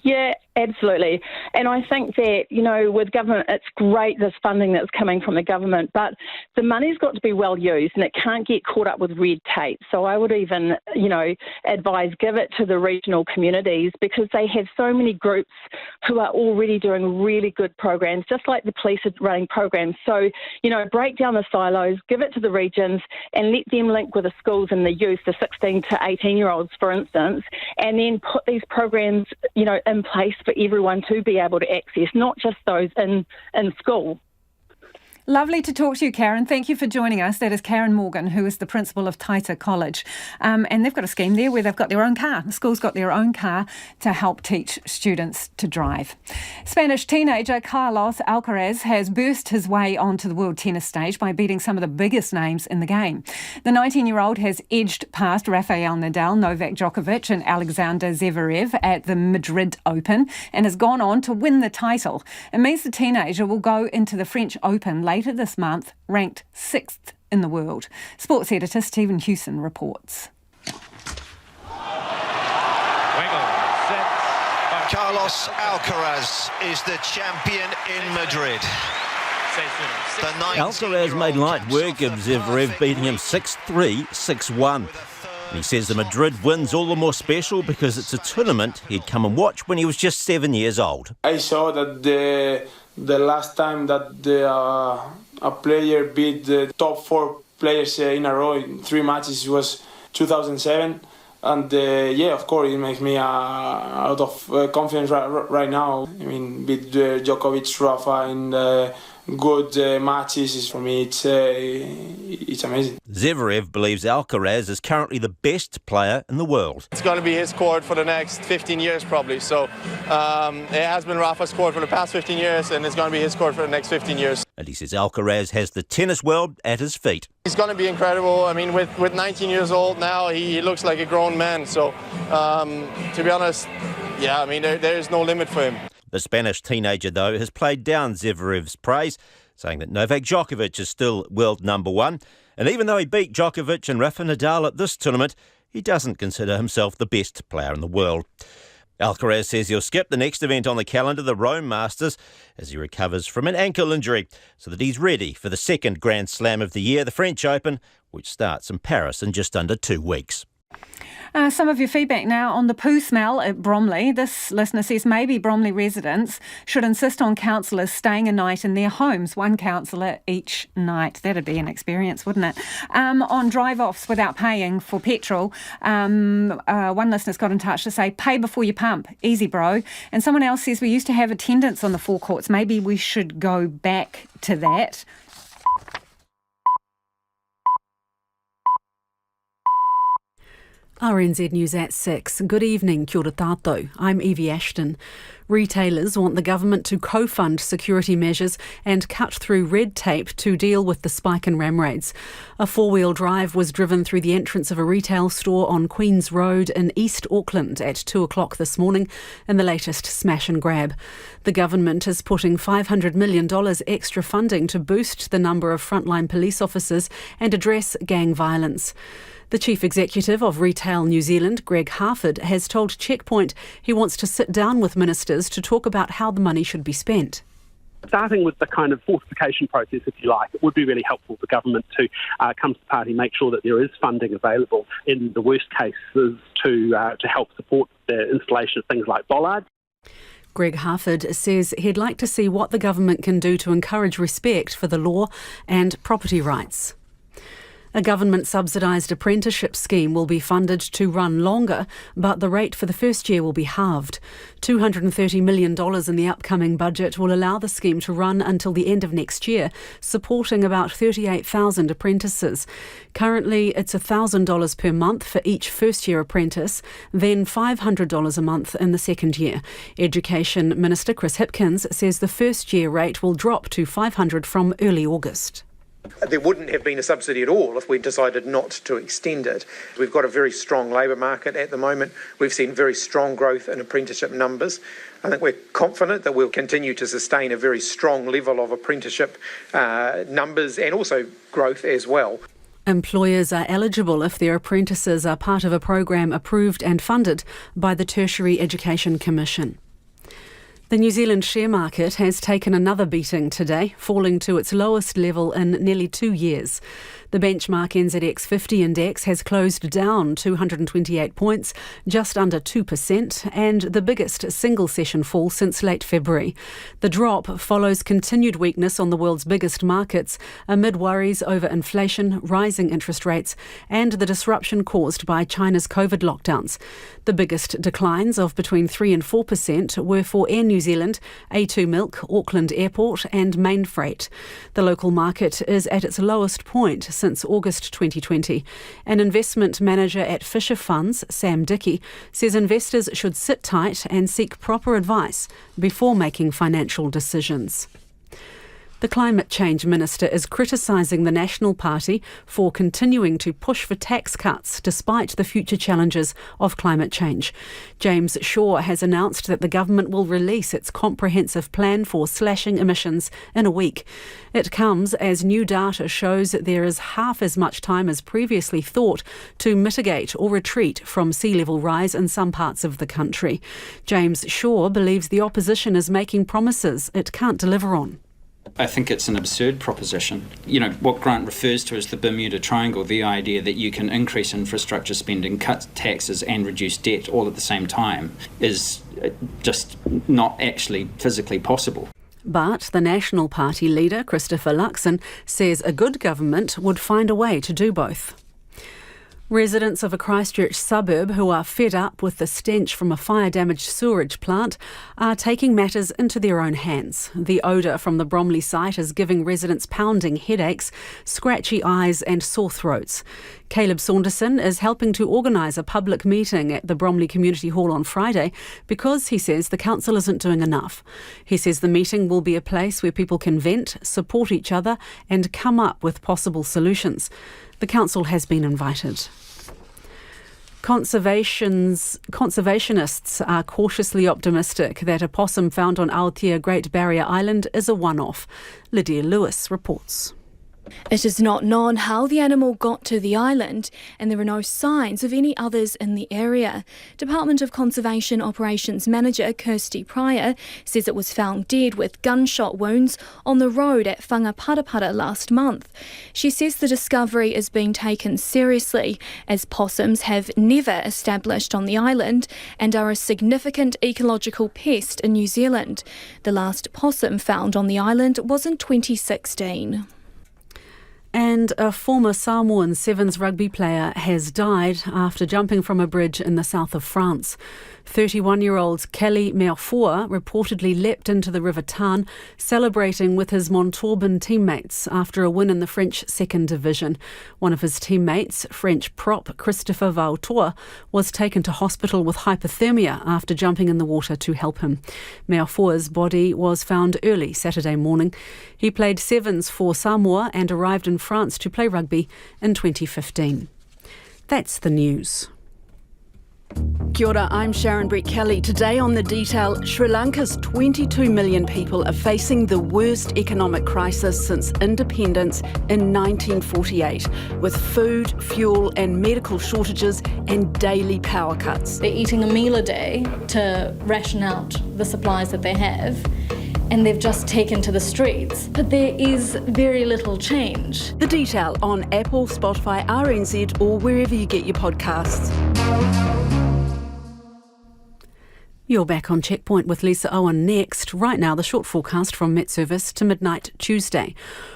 [SPEAKER 14] Yeah, Absolutely. And I think that, with government, it's great, this funding that's coming from the government, but the money's got to be well used and it can't get caught up with red tape. So I would even, advise give it to the regional communities because they have so many groups who are already doing really good programs, just like the police are running programs. So, break down the silos, give it to the regions and let them link with the schools and the youth, the 16 to 18-year-olds, for instance, and then put these programs, in place for everyone to be able to access, not just those in school.
[SPEAKER 1] Lovely to talk to you, Karen. Thank you for joining us. That is Karen Morgan, who is the principal of Taita College. And they've got a scheme there where they've got their own car. The school's got their own car to help teach students to drive. Spanish teenager Carlos Alcaraz has burst his way onto the world tennis stage by beating some of the biggest names in the game. The 19-year-old has edged past Rafael Nadal, Novak Djokovic and Alexander Zverev at the Madrid Open and has gone on to win the title. It means the teenager will go into the French Open later this month, ranked 6th in the world. Sports editor Stephen Hewson reports.
[SPEAKER 11] Carlos Alcaraz is the champion in Madrid.
[SPEAKER 15] Alcaraz made light work of Zverev, beating him 6-3, 6-1. And he says the Madrid win's all the more special because it's a tournament he'd come and watch when he was just 7 years old.
[SPEAKER 16] I saw that the last time that a player beat the top 4 players in a row in 3 matches was 2007. And of course, it makes me out of confidence right now. I mean, beat Djokovic, Rafa in good matches. For me, it's amazing.
[SPEAKER 15] Zverev believes Alcaraz is currently the best player in the world.
[SPEAKER 17] It's going to be his court for the next 15 years probably. So it has been Rafa's court for the past 15 years and it's going to be his court for the next 15 years.
[SPEAKER 15] And he says Alcaraz has the tennis world at his feet.
[SPEAKER 17] He's going to be incredible. I mean, with 19 years old now, he looks like a grown man. So to be honest, there is no limit for him.
[SPEAKER 15] The Spanish teenager, though, has played down Zverev's praise, saying that Novak Djokovic is still world number 1. And even though he beat Djokovic and Rafa Nadal at this tournament, he doesn't consider himself the best player in the world. Alcaraz says he'll skip the next event on the calendar, the Rome Masters, as he recovers from an ankle injury, so that he's ready for the second Grand Slam of the year, the French Open, which starts in Paris in just under 2 weeks.
[SPEAKER 1] Some of your feedback now on the poo smell at Bromley. This listener says maybe Bromley residents should insist on councillors staying a night in their homes, 1 councillor each night. That'd be an experience, wouldn't it? On drive-offs without paying for petrol, one listener's got in touch to say, pay before you pump. Easy, bro. And someone else says we used to have attendance on the forecourts. Maybe we should go back to that.
[SPEAKER 2] RNZ News at 6. Good evening, kia ora tātou. I'm Evie Ashton. Retailers want the government to co-fund security measures and cut through red tape to deal with the spike in ram raids. A 4-wheel drive was driven through the entrance of a retail store on Queen's Road in East Auckland at 2 o'clock this morning in the latest smash and grab. The government is putting $500 million extra funding to boost the number of frontline police officers and address gang violence. The Chief Executive of Retail New Zealand, Greg Harford, has told Checkpoint he wants to sit down with ministers to talk about how the money should be spent.
[SPEAKER 18] Starting with the kind of fortification process, if you like, it would be really helpful for government to come to the party, make sure that there is funding available in the worst cases to help support the installation of things like bollards.
[SPEAKER 2] Greg Harford says he'd like to see what the government can do to encourage respect for the law and property rights. A government-subsidised apprenticeship scheme will be funded to run longer, but the rate for the first year will be halved. $230 million in the upcoming budget will allow the scheme to run until the end of next year, supporting about 38,000 apprentices. Currently, it's $1,000 per month for each first-year apprentice, then $500 a month in the second year. Education Minister Chris Hipkins says the first-year rate will drop to $500 from early August.
[SPEAKER 19] There wouldn't have been a subsidy at all if we decided not to extend it. We've got a very strong labour market at the moment. We've seen very strong growth in apprenticeship numbers. I think we're confident that we'll continue to sustain a very strong level of apprenticeship numbers and also growth as well.
[SPEAKER 2] Employers are eligible if their apprentices are part of a program approved and funded by the Tertiary Education Commission. The New Zealand share market has taken another beating today, falling to its lowest level in nearly 2 years. The benchmark NZX 50 index has closed down 228 points, just under 2%, and the biggest single-session fall since late February. The drop follows continued weakness on the world's biggest markets amid worries over inflation, rising interest rates, and the disruption caused by China's COVID lockdowns. The biggest declines of between 3 and 4% were for Air New Zealand, A2 Milk, Auckland Airport and Main Freight. The local market is at its lowest point since August 2020. An investment manager at Fisher Funds, Sam Dickey, says investors should sit tight and seek proper advice before making financial decisions. The Climate Change Minister is criticising the National Party for continuing to push for tax cuts despite the future challenges of climate change. James Shaw has announced that the government will release its comprehensive plan for slashing emissions in a week. It comes as new data shows there is half as much time as previously thought to mitigate or retreat from sea level rise in some parts of the country. James Shaw believes the opposition is making promises it can't deliver on.
[SPEAKER 3] I think it's an absurd proposition. You know, what Grant refers to as the Bermuda Triangle, the idea that you can increase infrastructure spending, cut taxes and reduce debt all at the same time is just not actually physically possible.
[SPEAKER 2] But the National Party leader, Christopher Luxon, says a good government would find a way to do both. Residents of a Christchurch suburb who are fed up with the stench from a fire-damaged sewerage plant are taking matters into their own hands. The odour from the Bromley site is giving residents pounding headaches, scratchy eyes and sore throats. Caleb Saunderson is helping to organise a public meeting at the Bromley Community Hall on Friday because he says the council isn't doing enough. He says the meeting will be a place where people can vent, support each other and come up with possible solutions. The council has been invited. Conservationists are cautiously optimistic that a possum found on Aotea Great Barrier Island is a one-off. Lydia Lewis reports.
[SPEAKER 6] It is not known how the animal got to the island, and there are no signs of any others in the area. Department of Conservation Operations Manager Kirsty Pryor says it was found dead with gunshot wounds on the road at Whangaparapara last month. She says the discovery is being taken seriously, as possums have never established on the island and are a significant ecological pest in New Zealand. The last possum found on the island was in 2016.
[SPEAKER 2] And a former Samoan Sevens rugby player has died after jumping from a bridge in the south of France. 31-year-old Kelly Meafua reportedly leapt into the River Tarn, celebrating with his Montauban teammates after a win in the French second division. One of his teammates, French prop Christopher Vautour, was taken to hospital with hypothermia after jumping in the water to help him. Meafua's body was found early Saturday morning. He played sevens for Samoa and arrived in France to play rugby in 2015. That's the news.
[SPEAKER 20] Kia ora, I'm Sharon Brett Kelly. Today on The Detail, Sri Lanka's 22 million people are facing the worst economic crisis since independence in 1948, with food, fuel and medical shortages and daily power cuts.
[SPEAKER 21] They're eating a meal a day to ration out the supplies that they have, and they've just taken to the streets. But there is very little change.
[SPEAKER 20] The Detail on Apple, Spotify, RNZ or wherever you get your podcasts.
[SPEAKER 2] You're back on Checkpoint with Lisa Owen next. Right now, the short forecast from Met Service to midnight Tuesday.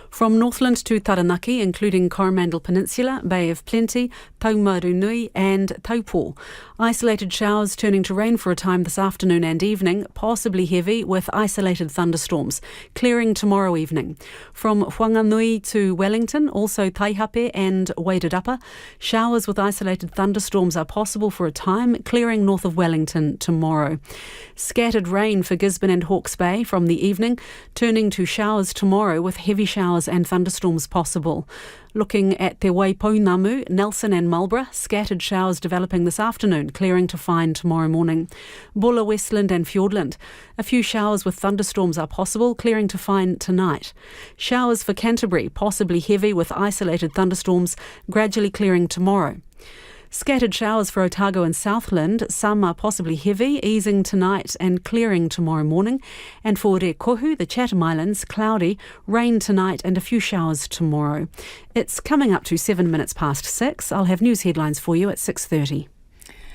[SPEAKER 2] From Northland to Taranaki, including Coromandel Peninsula, Bay of Plenty, Taumarunui and Taupo. Isolated showers turning to rain for a time this afternoon and evening, possibly heavy with isolated thunderstorms, clearing tomorrow evening. From Whanganui to Wellington, also Taihape and Wairarapa, showers with isolated thunderstorms are possible for a time, clearing north of Wellington tomorrow. Scattered rain for Gisborne and Hawke's Bay from the evening, turning to showers tomorrow with heavy showers and thunderstorms possible. Looking at Te Waipounamu, Nelson and Marlborough, scattered showers developing this afternoon, clearing to fine tomorrow morning. Bulla, Westland and Fiordland, a few showers with thunderstorms are possible, clearing to fine tonight. Showers for Canterbury, possibly heavy with isolated thunderstorms, gradually clearing tomorrow. Scattered showers for Otago and Southland. Some are possibly heavy, easing tonight and clearing tomorrow morning. And for Rekohu, the Chatham Islands, cloudy, rain tonight and a few showers tomorrow. It's coming up to 7 minutes past 6. I'll have news headlines for you at 6:30.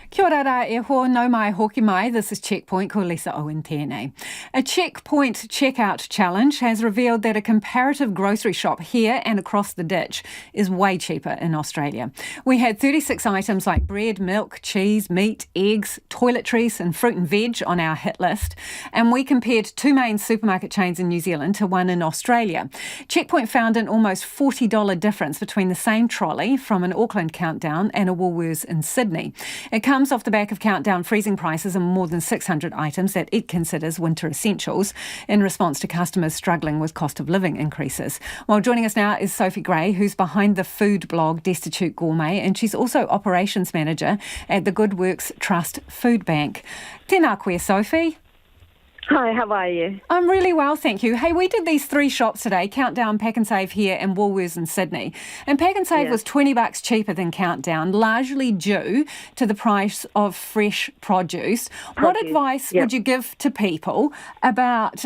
[SPEAKER 1] Kia ora rā e ho, no mai hoki mai. This is Checkpoint, ko Lisa Owen tēnei. A Checkpoint checkout challenge has revealed that a comparative grocery shop here and across the ditch is way cheaper in Australia. We had 36 items like bread, milk, cheese, meat, eggs, toiletries and fruit and veg on our hit list, and we compared two main supermarket chains in New Zealand to one in Australia. Checkpoint found an almost $40 difference between the same trolley from an Auckland Countdown and a Woolworths in Sydney. It comes off the back of Countdown freezing prices on more than 600 items that it considers winter essentials in response to customers struggling with cost of living increases. Well, joining us now is Sophie Gray, who's behind the food blog Destitute Gourmet, and she's also operations manager at the Good Works Trust Food Bank. Tēnā koe, Sophie.
[SPEAKER 7] Hi, how are you?
[SPEAKER 1] I'm really well, thank you. Hey, we did these three shops today, Countdown, Pack and Save here and Woolworths in Sydney. And Pack and Save was $20 cheaper than Countdown, largely due to the price of fresh produce. What advice would you give to people about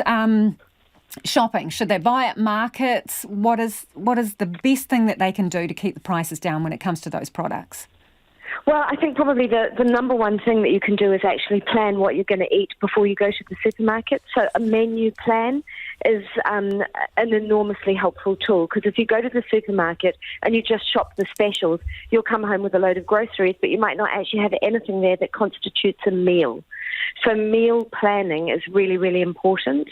[SPEAKER 1] shopping? Should they buy at markets? What is the best thing that they can do to keep the prices down when it comes to those products?
[SPEAKER 7] Well, I think probably the number one thing that you can do is actually plan what you're going to eat before you go to the supermarket. So a menu plan is an enormously helpful tool, because if you go to the supermarket and you just shop the specials, you'll come home with a load of groceries, but you might not actually have anything there that constitutes a meal. So meal planning is really, really important.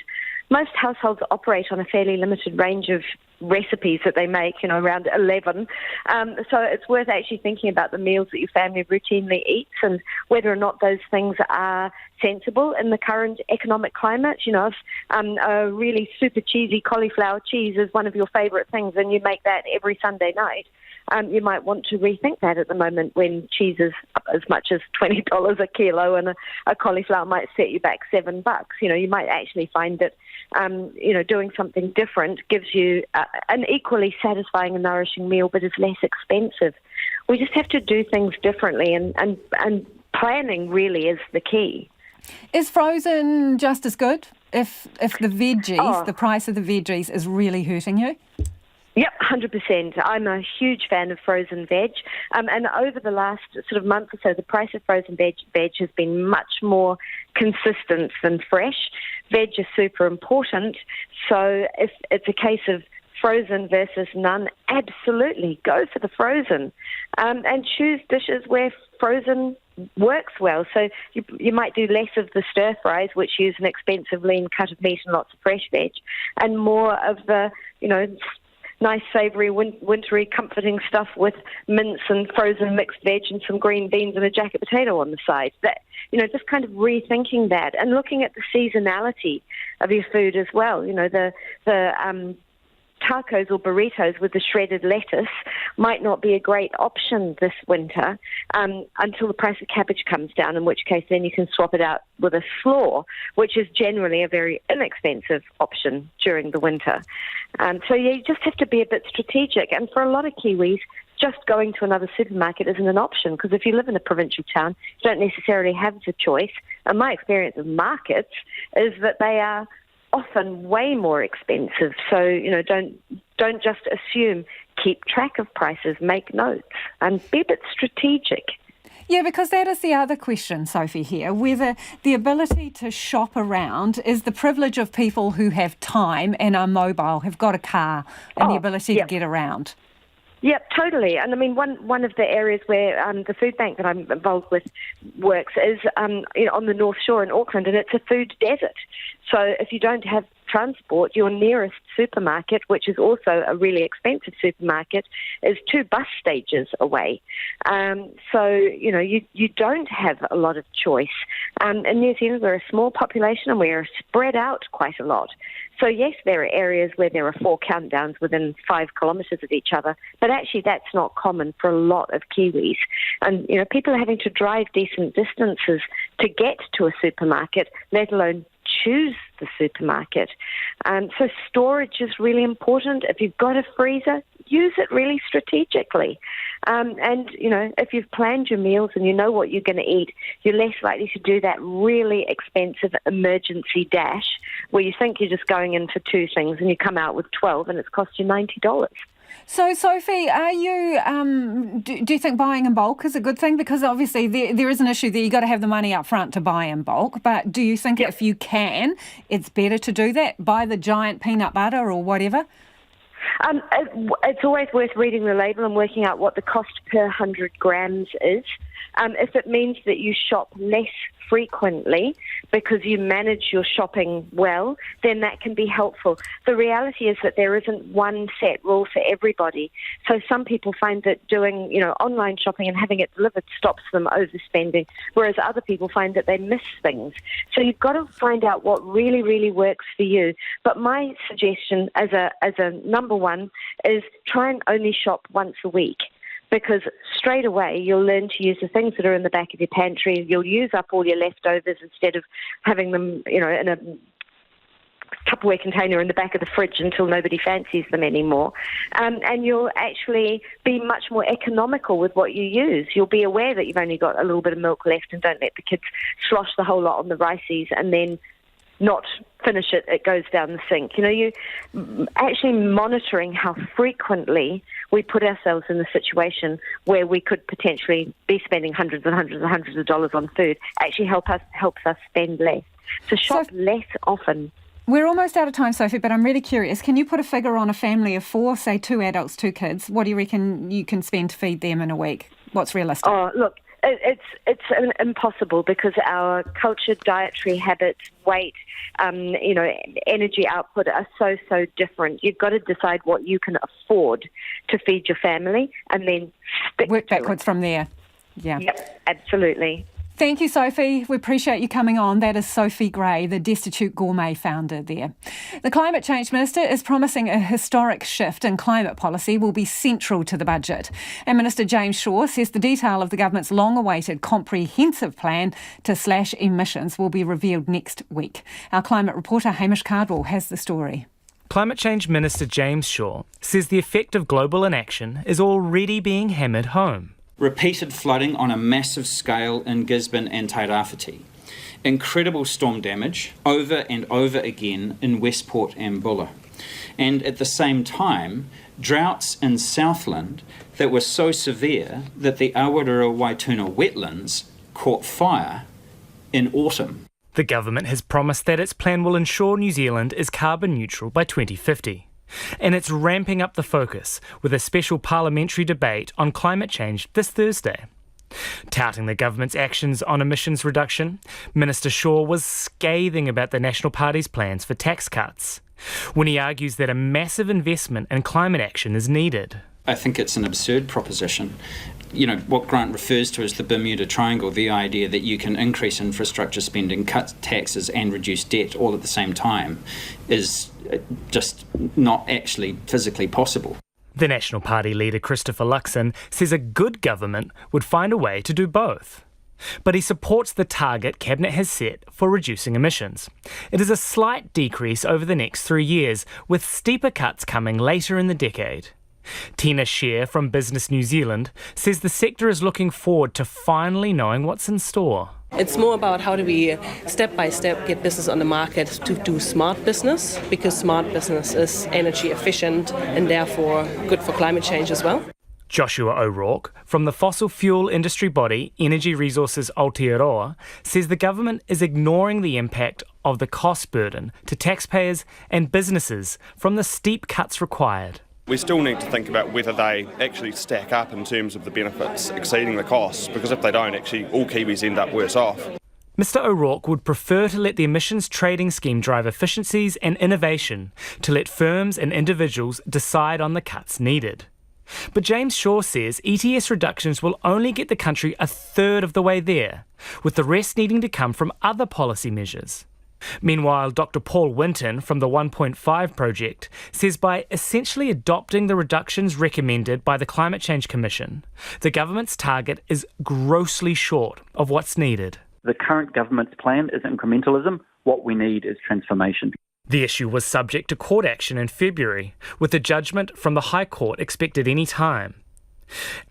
[SPEAKER 7] Most households operate on a fairly limited range of recipes that they make, around 11. So it's worth actually thinking about the meals that your family routinely eats and whether or not those things are sensible in the current economic climate. If a really super cheesy cauliflower cheese is one of your favourite things and you make that every Sunday night, you might want to rethink that at the moment when cheese is up as much as $20 a kilo and a cauliflower might set you back $7. You might actually find that doing something different gives you an equally satisfying and nourishing meal, but is less expensive. We just have to do things differently, and planning really is the key.
[SPEAKER 1] Is frozen just as good if the veggies, the price of the veggies is really hurting you?
[SPEAKER 7] Yep, 100%. I'm a huge fan of frozen veg. And over the last sort of month or so, the price of frozen veg has been much more consistent than fresh. Veg is super important. So if it's a case of frozen versus none, absolutely go for the frozen. And choose dishes where frozen works well. So you might do less of the stir fries, which use an expensive lean cut of meat and lots of fresh veg, and more of the, nice, savoury, wintry, comforting stuff with mince and frozen mixed veg and some green beans and a jacket potato on the side. That, just kind of rethinking that and looking at the seasonality of your food as well. The tacos or burritos with the shredded lettuce might not be a great option this winter until the price of cabbage comes down, in which case then you can swap it out with a slaw, which is generally a very inexpensive option during the winter. So you just have to be a bit strategic. And for a lot of Kiwis, just going to another supermarket isn't an option, because if you live in a provincial town, you don't necessarily have the choice. And my experience of markets is that they are often way more expensive. So, don't just assume. Keep track of prices, make notes, and be a bit strategic.
[SPEAKER 1] Yeah, because that is the other question, Sophie, here, whether the ability to shop around is the privilege of people who have time and are mobile, have got a car, and the ability to get around.
[SPEAKER 7] Yep, totally. And I mean, one of the areas where the food bank that I'm involved with works is on the North Shore in Auckland, and it's a food desert. So if you don't have transport, your nearest supermarket, which is also a really expensive supermarket, is 2 bus stages away. So, you don't have a lot of choice. In New Zealand, we're a small population and we're spread out quite a lot. So yes, there are areas where there are 4 countdowns within 5 kilometres of each other, but actually that's not common for a lot of Kiwis. And, people are having to drive decent distances to get to a supermarket, let alone choose the supermarket. So storage is really important. If you've got a freezer, use it really strategically. And, you know, if you've planned your meals and you know what you're going to eat, you're less likely to do that really expensive emergency dash where you think you're just going in for 2 things and you come out with 12 and it's cost you $90.
[SPEAKER 1] So, Sophie, are you? Do you think buying in bulk is a good thing? Because obviously there is an issue there. You've got to have the money up front to buy in bulk. But do you think if you can, it's better to do that? Buy the giant peanut butter or whatever?
[SPEAKER 7] It's always worth reading the label and working out what the cost per 100 grams is. If it means that you shop less frequently because you manage your shopping well, then that can be helpful. The reality is that there isn't one set rule for everybody. So some people find that doing, you know, online shopping and having it delivered stops them overspending, whereas other people find that they miss things. So you've got to find out what really, really works for you. But my suggestion as a number one is try and only shop once a week. Because straight away you'll learn to use the things that are in the back of your pantry. You'll use up all your leftovers instead of having them, you know, in a Tupperware container in the back of the fridge until nobody fancies them anymore. And you'll actually be much more economical with what you use. You'll be aware that you've only got a little bit of milk left and don't let the kids slosh the whole lot on the rices and then not finish it, it goes down the sink. You know, you actually monitoring how frequently we put ourselves in the situation where we could potentially be spending hundreds and hundreds and hundreds of dollars on food actually helps us spend less. So shop less often.
[SPEAKER 1] We're almost out of time, Sophie, but I'm really curious. Can you put a figure on a family of 4, say 2 adults, 2 kids? What do you reckon you can spend to feed them in a week? What's realistic?
[SPEAKER 7] Oh, look. It's impossible because our culture, dietary habits, weight, you know, energy output are so different. You've got to decide what you can afford to feed your family and then
[SPEAKER 1] work backwards from there. Yeah.
[SPEAKER 7] Yep, absolutely.
[SPEAKER 1] Thank you, Sophie. We appreciate you coming on. That is Sophie Gray, the Destitute Gourmet founder there. The Climate Change Minister is promising a historic shift in climate policy will be central to the budget. And Minister James Shaw says the detail of the government's long-awaited comprehensive plan to slash emissions will be revealed next week. Our climate reporter Hamish Cardwell has the story.
[SPEAKER 9] Climate Change Minister James Shaw says the effect of global inaction is already being hammered home.
[SPEAKER 3] Repeated flooding on a massive scale in Gisborne and Tairāwhiti. Incredible storm damage over and over again in Westport and Buller. And at the same time, droughts in Southland that were so severe that the Awatere-Waituna wetlands caught fire in autumn.
[SPEAKER 9] The government has promised that its plan will ensure New Zealand is carbon neutral by 2050. And it's ramping up the focus with a special parliamentary debate on climate change this Thursday. Touting the government's actions on emissions reduction, Minister Shaw was scathing about the National Party's plans for tax cuts, when he argues that a massive investment in climate action is needed.
[SPEAKER 3] I think it's an absurd proposition. You know, what Grant refers to as the Bermuda Triangle, the idea that you can increase infrastructure spending, cut taxes and reduce debt all at the same time is just not actually physically possible.
[SPEAKER 9] The National Party leader Christopher Luxon says a good government would find a way to do both. But he supports the target Cabinet has set for reducing emissions. It is a slight decrease over the next 3 years, with steeper cuts coming later in the decade. Tina Sher from Business New Zealand says the sector is looking forward to finally knowing what's in store.
[SPEAKER 10] It's more about how do we step by step get business on the market to do smart business, because smart business is energy efficient and therefore good for climate change as well.
[SPEAKER 9] Joshua O'Rourke from the fossil fuel industry body Energy Resources Aotearoa says the government is ignoring the impact of the cost burden to taxpayers and businesses from the steep cuts required.
[SPEAKER 12] We still need to think about whether they actually stack up in terms of the benefits exceeding the costs, because if they don't, actually all Kiwis end up worse off.
[SPEAKER 9] Mr O'Rourke would prefer to let the emissions trading scheme drive efficiencies and innovation, to let firms and individuals decide on the cuts needed. But James Shaw says ETS reductions will only get the country a third of the way there, with the rest needing to come from other policy measures. Meanwhile, Dr Paul Winton from the 1.5 project says by essentially adopting the reductions recommended by the Climate Change Commission, the government's target is grossly short of what's needed.
[SPEAKER 13] The current government's plan is incrementalism. What we need is transformation.
[SPEAKER 9] The issue was subject to court action in February, with a judgment from the High Court expected any time.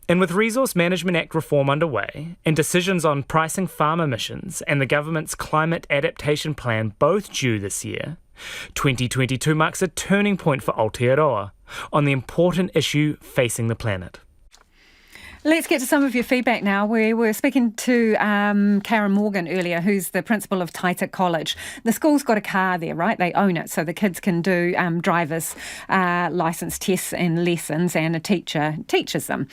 [SPEAKER 9] And with Resource Management Act reform underway and decisions on pricing farm emissions and the government's climate adaptation plan both due this year, 2022 marks a turning point for Aotearoa on the important issue facing the planet.
[SPEAKER 1] Let's get to some of your feedback now. We were speaking to Karen Morgan earlier, who's the principal of Taita College. The school's got a car there, right? They own it, so the kids can do driver's licence tests and lessons, and a teacher teaches them.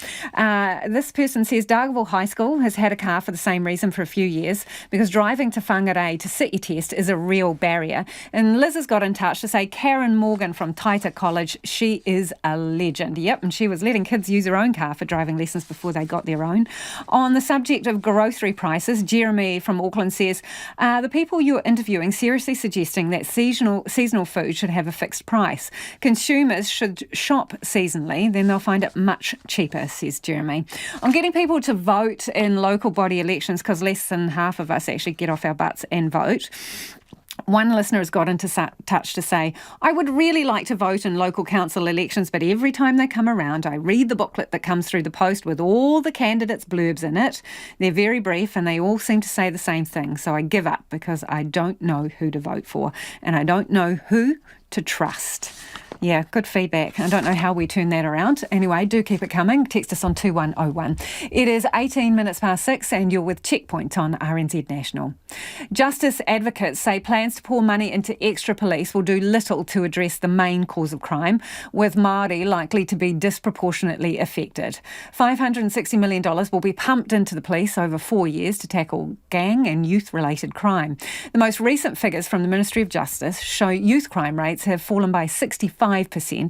[SPEAKER 1] This person says Dargaville High School has had a car for the same reason for a few years, because driving to Whangarei to sit your test is a real barrier. And Liz has got in touch to say Karen Morgan from Taita College, she is a legend. Yep, and she was letting kids use her own car for driving lessons before they got their own. On the subject of grocery prices, Jeremy from Auckland says, the people you're interviewing seriously suggesting that seasonal food should have a fixed price. Consumers should shop seasonally, then they'll find it much cheaper, says Jeremy. On getting people to vote in local body elections, because less than half of us actually get off our butts and vote. One listener has got into touch to say, I would really like to vote in local council elections, but every time they come around, I read the booklet that comes through the post with all the candidates' blurbs in it. They're very brief and they all seem to say the same thing. So I give up because I don't know who to vote for and I don't know who to trust. Yeah, good feedback. I don't know how we turn that around. Anyway, do keep it coming. Text us on 2101. It is 18 minutes past 6 and you're with Checkpoint on RNZ National. Justice advocates say plans to pour money into extra police will do little to address the main cause of crime, with Māori likely to be disproportionately affected. $560 million will be pumped into the police over 4 years to tackle gang and youth-related crime. The most recent figures from the Ministry of Justice show youth crime rates have fallen by 65%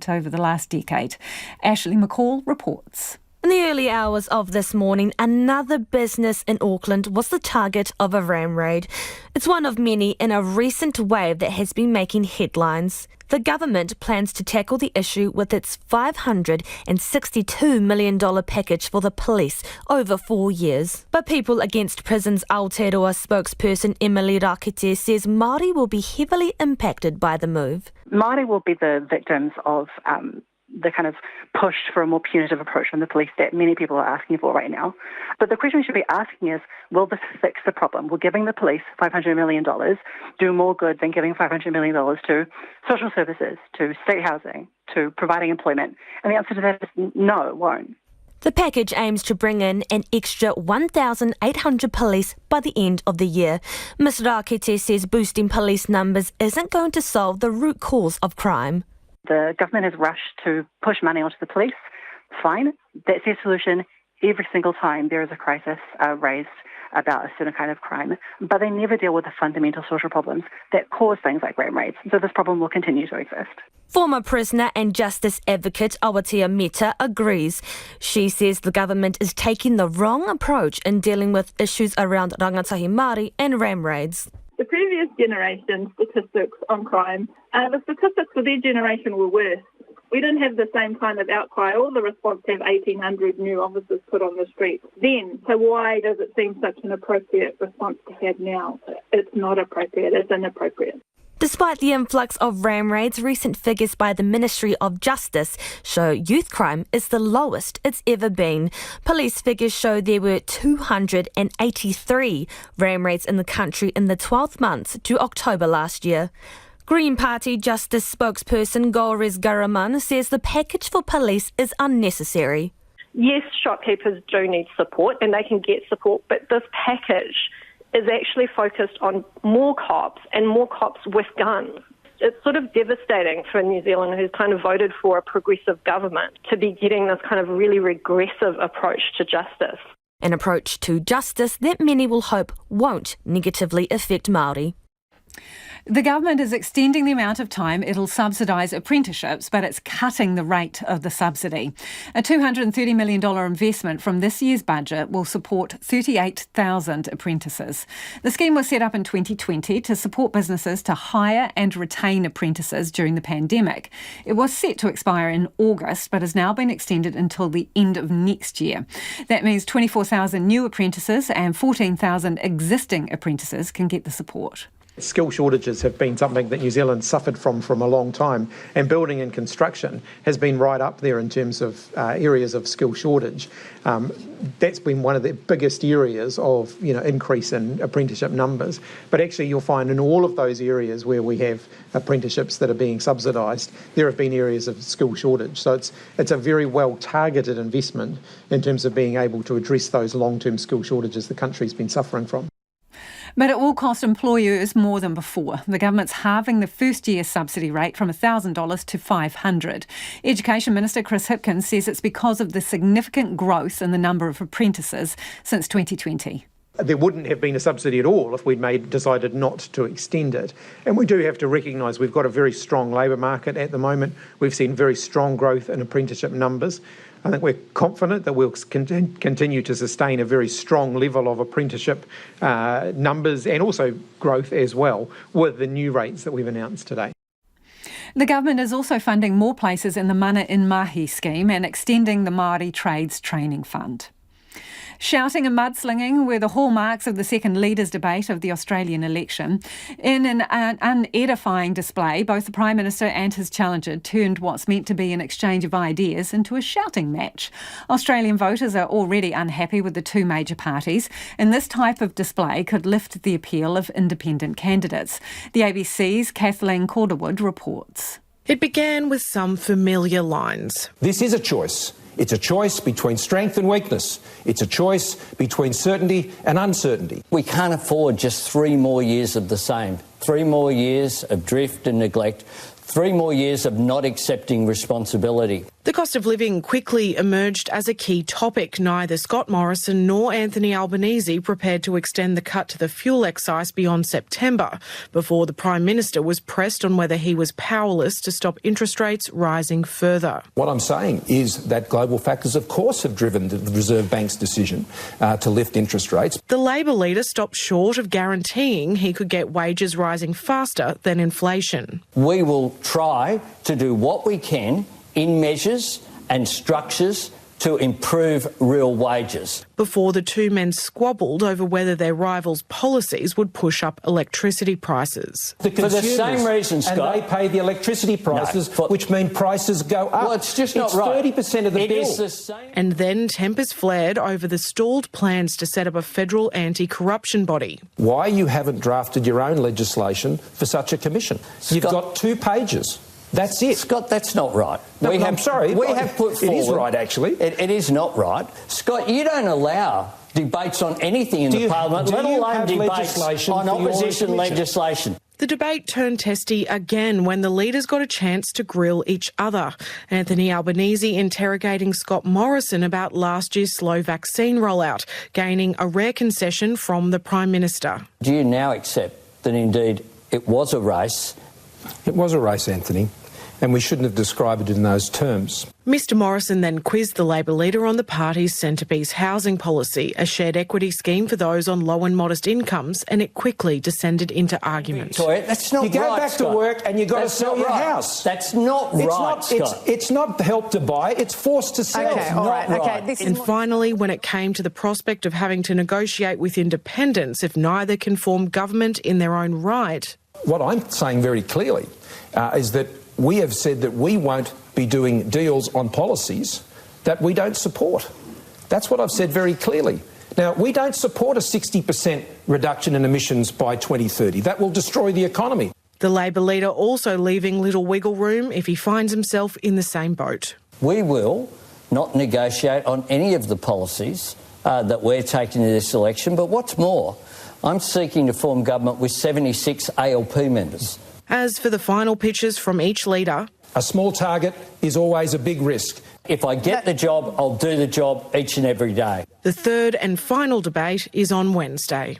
[SPEAKER 1] over the last decade. Ashley McCall reports.
[SPEAKER 8] In the early hours of this morning, another business in Auckland was the target of a ram raid. It's one of many in a recent wave that has been making headlines. The government plans to tackle the issue with its $562 million package for the police over 4 years. But People Against Prisons Aotearoa spokesperson Emily Rakete says Māori will be heavily impacted by the move.
[SPEAKER 13] Māori will be the victims of the kind of push for a more punitive approach from the police that many people are asking for right now. But the question we should be asking is, will this fix the problem? Will giving the police $500 million do more good than giving $500 million to social services, to state housing, to providing employment? And the answer to that is no, it won't.
[SPEAKER 8] The package aims to bring in an extra 1,800 police by the end of the year. Ms Rakete says boosting police numbers isn't going to solve the root cause of crime.
[SPEAKER 13] The government has rushed to push money onto the police. Fine. That's their solution every single time there is a crisis raised about a certain kind of crime. But they never deal with the fundamental social problems that cause things like ram raids. So this problem will continue to exist.
[SPEAKER 8] Former prisoner and justice advocate Awatea Meta agrees. She says the government is taking the wrong approach in dealing with issues around rangatahi Māori and ram raids.
[SPEAKER 22] The previous generation's statistics on crime, the statistics for their generation were worse. We didn't have the same kind of outcry. All the response to have 1,800 new officers put on the street then. So why does it seem such an appropriate response to have now? It's not appropriate. It's inappropriate.
[SPEAKER 8] Despite the influx of ram raids, recent figures by the Ministry of Justice show youth crime is the lowest it's ever been. Police figures show there were 283 ram raids in the country in the 12 months to October last year. Green Party Justice spokesperson Golriz Garaman says the package for police is unnecessary.
[SPEAKER 23] Yes, shopkeepers do need support and they can get support, but this package is actually focused on more cops and more cops with guns. It's sort of devastating for New Zealand, who's kind of voted for a progressive government, to be getting this kind of really regressive approach to justice.
[SPEAKER 8] An approach to justice that many will hope won't negatively affect Māori.
[SPEAKER 1] The government is extending the amount of time it'll subsidise apprenticeships, but it's cutting the rate of the subsidy. A $230 million investment from this year's budget will support 38,000 apprentices. The scheme was set up in 2020 to support businesses to hire and retain apprentices during the pandemic. It was set to expire in August, but has now been extended until the end of next year. That means 24,000 new apprentices and 14,000 existing apprentices can get the support.
[SPEAKER 4] Skill shortages have been something that New Zealand suffered from a long time, and building and construction has been right up there in terms of areas of skill shortage. That's been one of the biggest areas of increase in apprenticeship numbers. But actually you'll find in all of those areas where we have apprenticeships that are being subsidised, there have been areas of skill shortage. So it's a very well targeted investment in terms of being able to address those long-term skill shortages the country's been suffering from.
[SPEAKER 1] But it will cost employers more than before. The government's halving the first-year subsidy rate from $1,000 to $500. Education Minister Chris Hipkins says it's because of the significant growth in the number of apprentices since 2020.
[SPEAKER 4] There wouldn't have been a subsidy at all if we'd decided not to extend it. And we do have to recognise we've got a very strong labour market at the moment. We've seen very strong growth in apprenticeship numbers. I think we're confident that we'll continue to sustain a very strong level of apprenticeship numbers and also growth as well with the new rates that we've announced today.
[SPEAKER 1] The government is also funding more places in the Mana in Mahi scheme and extending the Māori Trades Training Fund. Shouting and mudslinging were the hallmarks of the second leaders' debate of the Australian election. In an unedifying display, both the Prime Minister and his challenger turned what's meant to be an exchange of ideas into a shouting match. Australian voters are already unhappy with the two major parties, and this type of display could lift the appeal of independent candidates. The ABC's Kathleen Calderwood reports.
[SPEAKER 5] It began with some familiar lines.
[SPEAKER 14] This is a choice. It's a choice between strength and weakness. It's a choice between certainty and uncertainty.
[SPEAKER 24] We can't afford just 3 more years of the same. 3 more years of drift and neglect. 3 more years of not accepting responsibility.
[SPEAKER 5] The cost of living quickly emerged as a key topic. Neither Scott Morrison nor Anthony Albanese prepared to extend the cut to the fuel excise beyond September, before the Prime Minister was pressed on whether he was powerless to stop interest rates rising further.
[SPEAKER 14] What I'm saying is that global factors, of course, have driven the Reserve Bank's decision to lift interest rates.
[SPEAKER 5] The Labor leader stopped short of guaranteeing he could get wages rising faster than inflation.
[SPEAKER 24] We will try to do what we can in measures and structures to improve real wages.
[SPEAKER 5] Before the two men squabbled over whether their rivals' policies would push up electricity prices.
[SPEAKER 14] For the same reason, Scott. And they pay the electricity prices, which mean prices go up.
[SPEAKER 24] Well, it's just not right.
[SPEAKER 14] 30% of the bill.
[SPEAKER 24] Is the same.
[SPEAKER 5] And then tempers flared over the stalled plans to set up a federal anti-corruption body.
[SPEAKER 14] Why you haven't drafted your own legislation for such a commission? Scott, you've got 2 pages. That's it.
[SPEAKER 24] Scott, that's not right.
[SPEAKER 14] No, I'm sorry.
[SPEAKER 24] We have put forward...
[SPEAKER 14] It is right, actually.
[SPEAKER 24] It is not right. Scott, you don't allow debates on anything in the Parliament, let alone debates on opposition legislation.
[SPEAKER 5] The debate turned testy again when the leaders got a chance to grill each other. Anthony Albanese interrogating Scott Morrison about last year's slow vaccine rollout, gaining a rare concession from the Prime Minister.
[SPEAKER 24] Do you now accept that indeed it was a race?
[SPEAKER 14] It was a race, Anthony, and we shouldn't have described it in those terms.
[SPEAKER 5] Mr Morrison then quizzed the Labor leader on the party's centrepiece housing policy, a shared equity scheme for those on low and modest incomes, and it quickly descended into argument.
[SPEAKER 24] Victoria, that's not right,
[SPEAKER 14] You go back
[SPEAKER 24] Scott.
[SPEAKER 14] to work and you've got to sell your house.
[SPEAKER 24] That's not right, Scott.
[SPEAKER 14] It's not help to buy, it's forced to sell.
[SPEAKER 5] Okay, all right. Okay, and finally, when it came to the prospect of having to negotiate with independents if neither can form government in their own right...
[SPEAKER 14] What I'm saying very clearly is that we have said that we won't be doing deals on policies that we don't support. That's what I've said very clearly. Now, we don't support a 60% reduction in emissions by 2030. That will destroy the economy.
[SPEAKER 5] The Labor leader also leaving little wiggle room if he finds himself in the same boat.
[SPEAKER 24] We will not negotiate on any of the policies that we're taking in this election, but what's more, I'm seeking to form government with 76 ALP members.
[SPEAKER 5] As for the final pitches from each leader...
[SPEAKER 14] A small target is always a big risk.
[SPEAKER 24] If I get the job, I'll do the job each and every day.
[SPEAKER 5] The third and final debate is on Wednesday.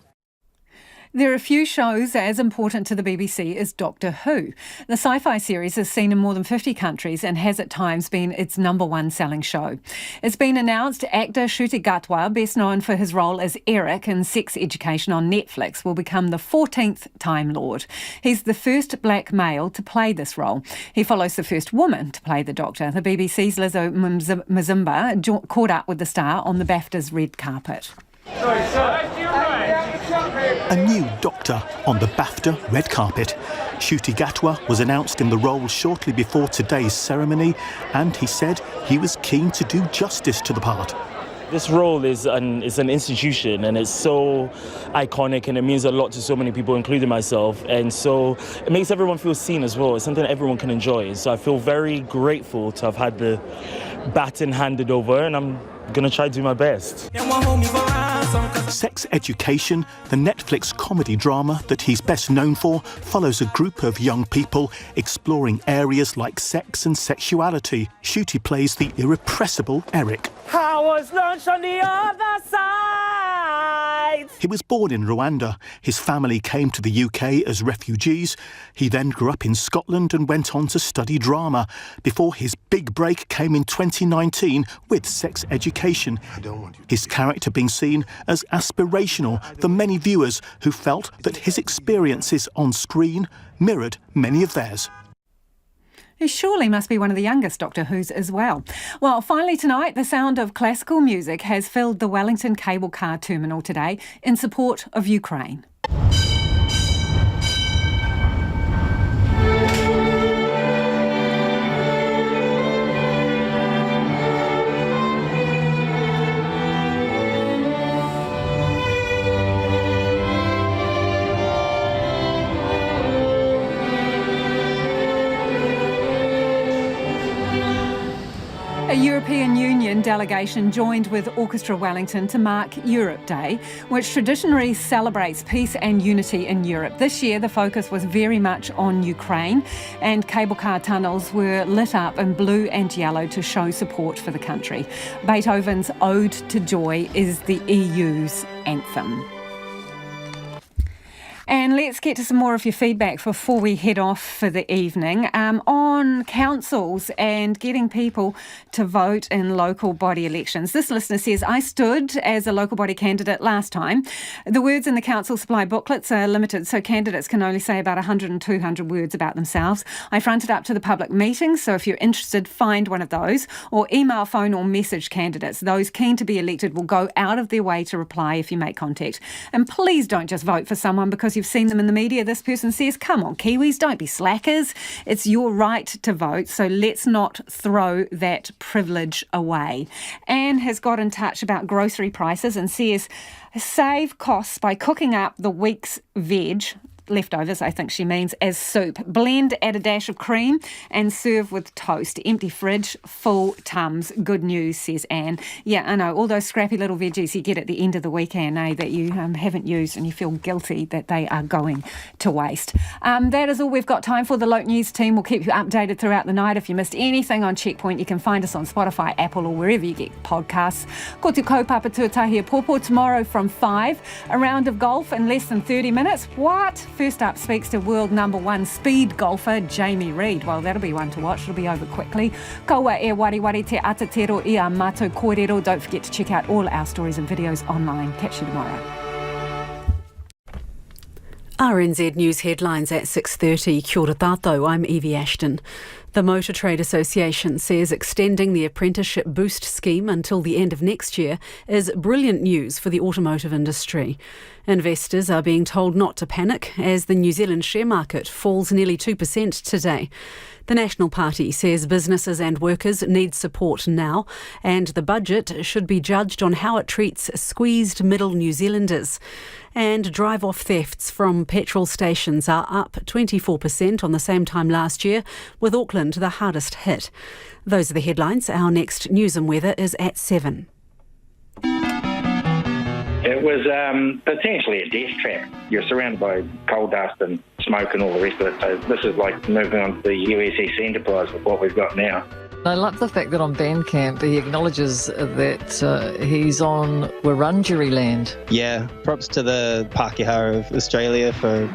[SPEAKER 1] There are a few shows as important to the BBC as Doctor Who. The sci-fi series is seen in more than 50 countries and has at times been its #1 selling show. It's been announced actor Ncuti Gatwa, best known for his role as Eric in Sex Education on Netflix, will become the 14th Time Lord. He's the first black male to play this role. He follows the first woman to play the Doctor. The BBC's Lizzo Mzimba caught up with the star on the BAFTA's red carpet.
[SPEAKER 25] Sorry, sir.
[SPEAKER 11] A new doctor on the BAFTA red carpet. Ncuti Gatwa was announced in the role shortly before today's ceremony, and he said he was keen to do justice to the part.
[SPEAKER 15] This role is an institution, and it's so iconic, and it means a lot to so many people, including myself, and so it makes everyone feel seen as well. It's something that everyone can enjoy, so I feel very grateful to have had the baton handed over, and I'm going to try to do my best.
[SPEAKER 11] Sex Education, the Netflix comedy drama that he's best known for, follows a group of young people exploring areas like sex and sexuality. Ncuti plays the irrepressible Eric.
[SPEAKER 15] How was lunch on the other side?
[SPEAKER 11] He was born in Rwanda. His family came to the UK as refugees. He then grew up in Scotland and went on to study drama before his big break came in 2019 with Sex Education. His character being seen as aspirational for many viewers who felt that his experiences on screen mirrored many of theirs.
[SPEAKER 1] He surely must be one of the youngest Doctor Who's as well. Well, finally tonight, the sound of classical music has filled the Wellington cable car terminal today in support of Ukraine. A European Union delegation joined with Orchestra Wellington to mark Europe Day, which traditionally celebrates peace and unity in Europe. This year, the focus was very much on Ukraine, and cable car tunnels were lit up in blue and yellow to show support for the country. Beethoven's Ode to Joy is the EU's anthem. And let's get to some more of your feedback before we head off for the evening on councils and getting people to vote in local body elections. This listener says, I stood as a local body candidate last time. The words in the council supply booklets are limited, so candidates can only say about 100 and 200 words about themselves. I fronted up to the public meetings, so if you're interested, find one of those, or email, phone or message candidates. Those keen to be elected will go out of their way to reply if you make contact. And please don't just vote for someone because you've seen them in the media. This person says, come on, Kiwis, don't be slackers. It's your right to vote, so let's not throw that privilege away. Anne has got in touch about grocery prices and says, save costs by cooking up the week's veg, leftovers I think she means, as soup. Blend, add a dash of cream and serve with toast. Empty fridge, full tums. Good news, says Anne. Yeah, I know, all those scrappy little veggies you get at the end of the week, Anne, that you haven't used and you feel guilty that they are going to waste. That is all we've got time for. The Lote News team will keep you updated throughout the night. If you missed anything on Checkpoint, you can find us on Spotify, Apple or wherever you get podcasts. Ko te kaupapa tuatahi popo tomorrow from 5. A round of golf in less than 30 minutes. What? First up speaks to world #1 speed golfer Jamie Reid. Well, that'll be one to watch. It'll be over quickly. Kaua e wari te atatero I a mātou kōrero. Don't forget to check out all our stories and videos online. Catch you tomorrow.
[SPEAKER 2] RNZ News headlines at 6:30. Kia ora tātou, I'm Evie Ashton. The Motor Trade Association says extending the Apprenticeship Boost scheme until the end of next year is brilliant news for the automotive industry. Investors are being told not to panic as the New Zealand share market falls nearly 2% today. The National Party says businesses and workers need support now, and the budget should be judged on how it treats squeezed middle New Zealanders. And drive-off thefts from petrol stations are up 24% on the same time last year, with Auckland the hardest hit. Those are the headlines. Our next news and weather is at 7.
[SPEAKER 16] It was potentially a death trap. You're surrounded by coal dust and smoke and all the rest of it. So this is like moving on to the USS Enterprise with what we've got now.
[SPEAKER 17] I love the fact that on Bandcamp he acknowledges that he's on Wurundjeri land.
[SPEAKER 25] Yeah, props to the Pākehā of Australia for,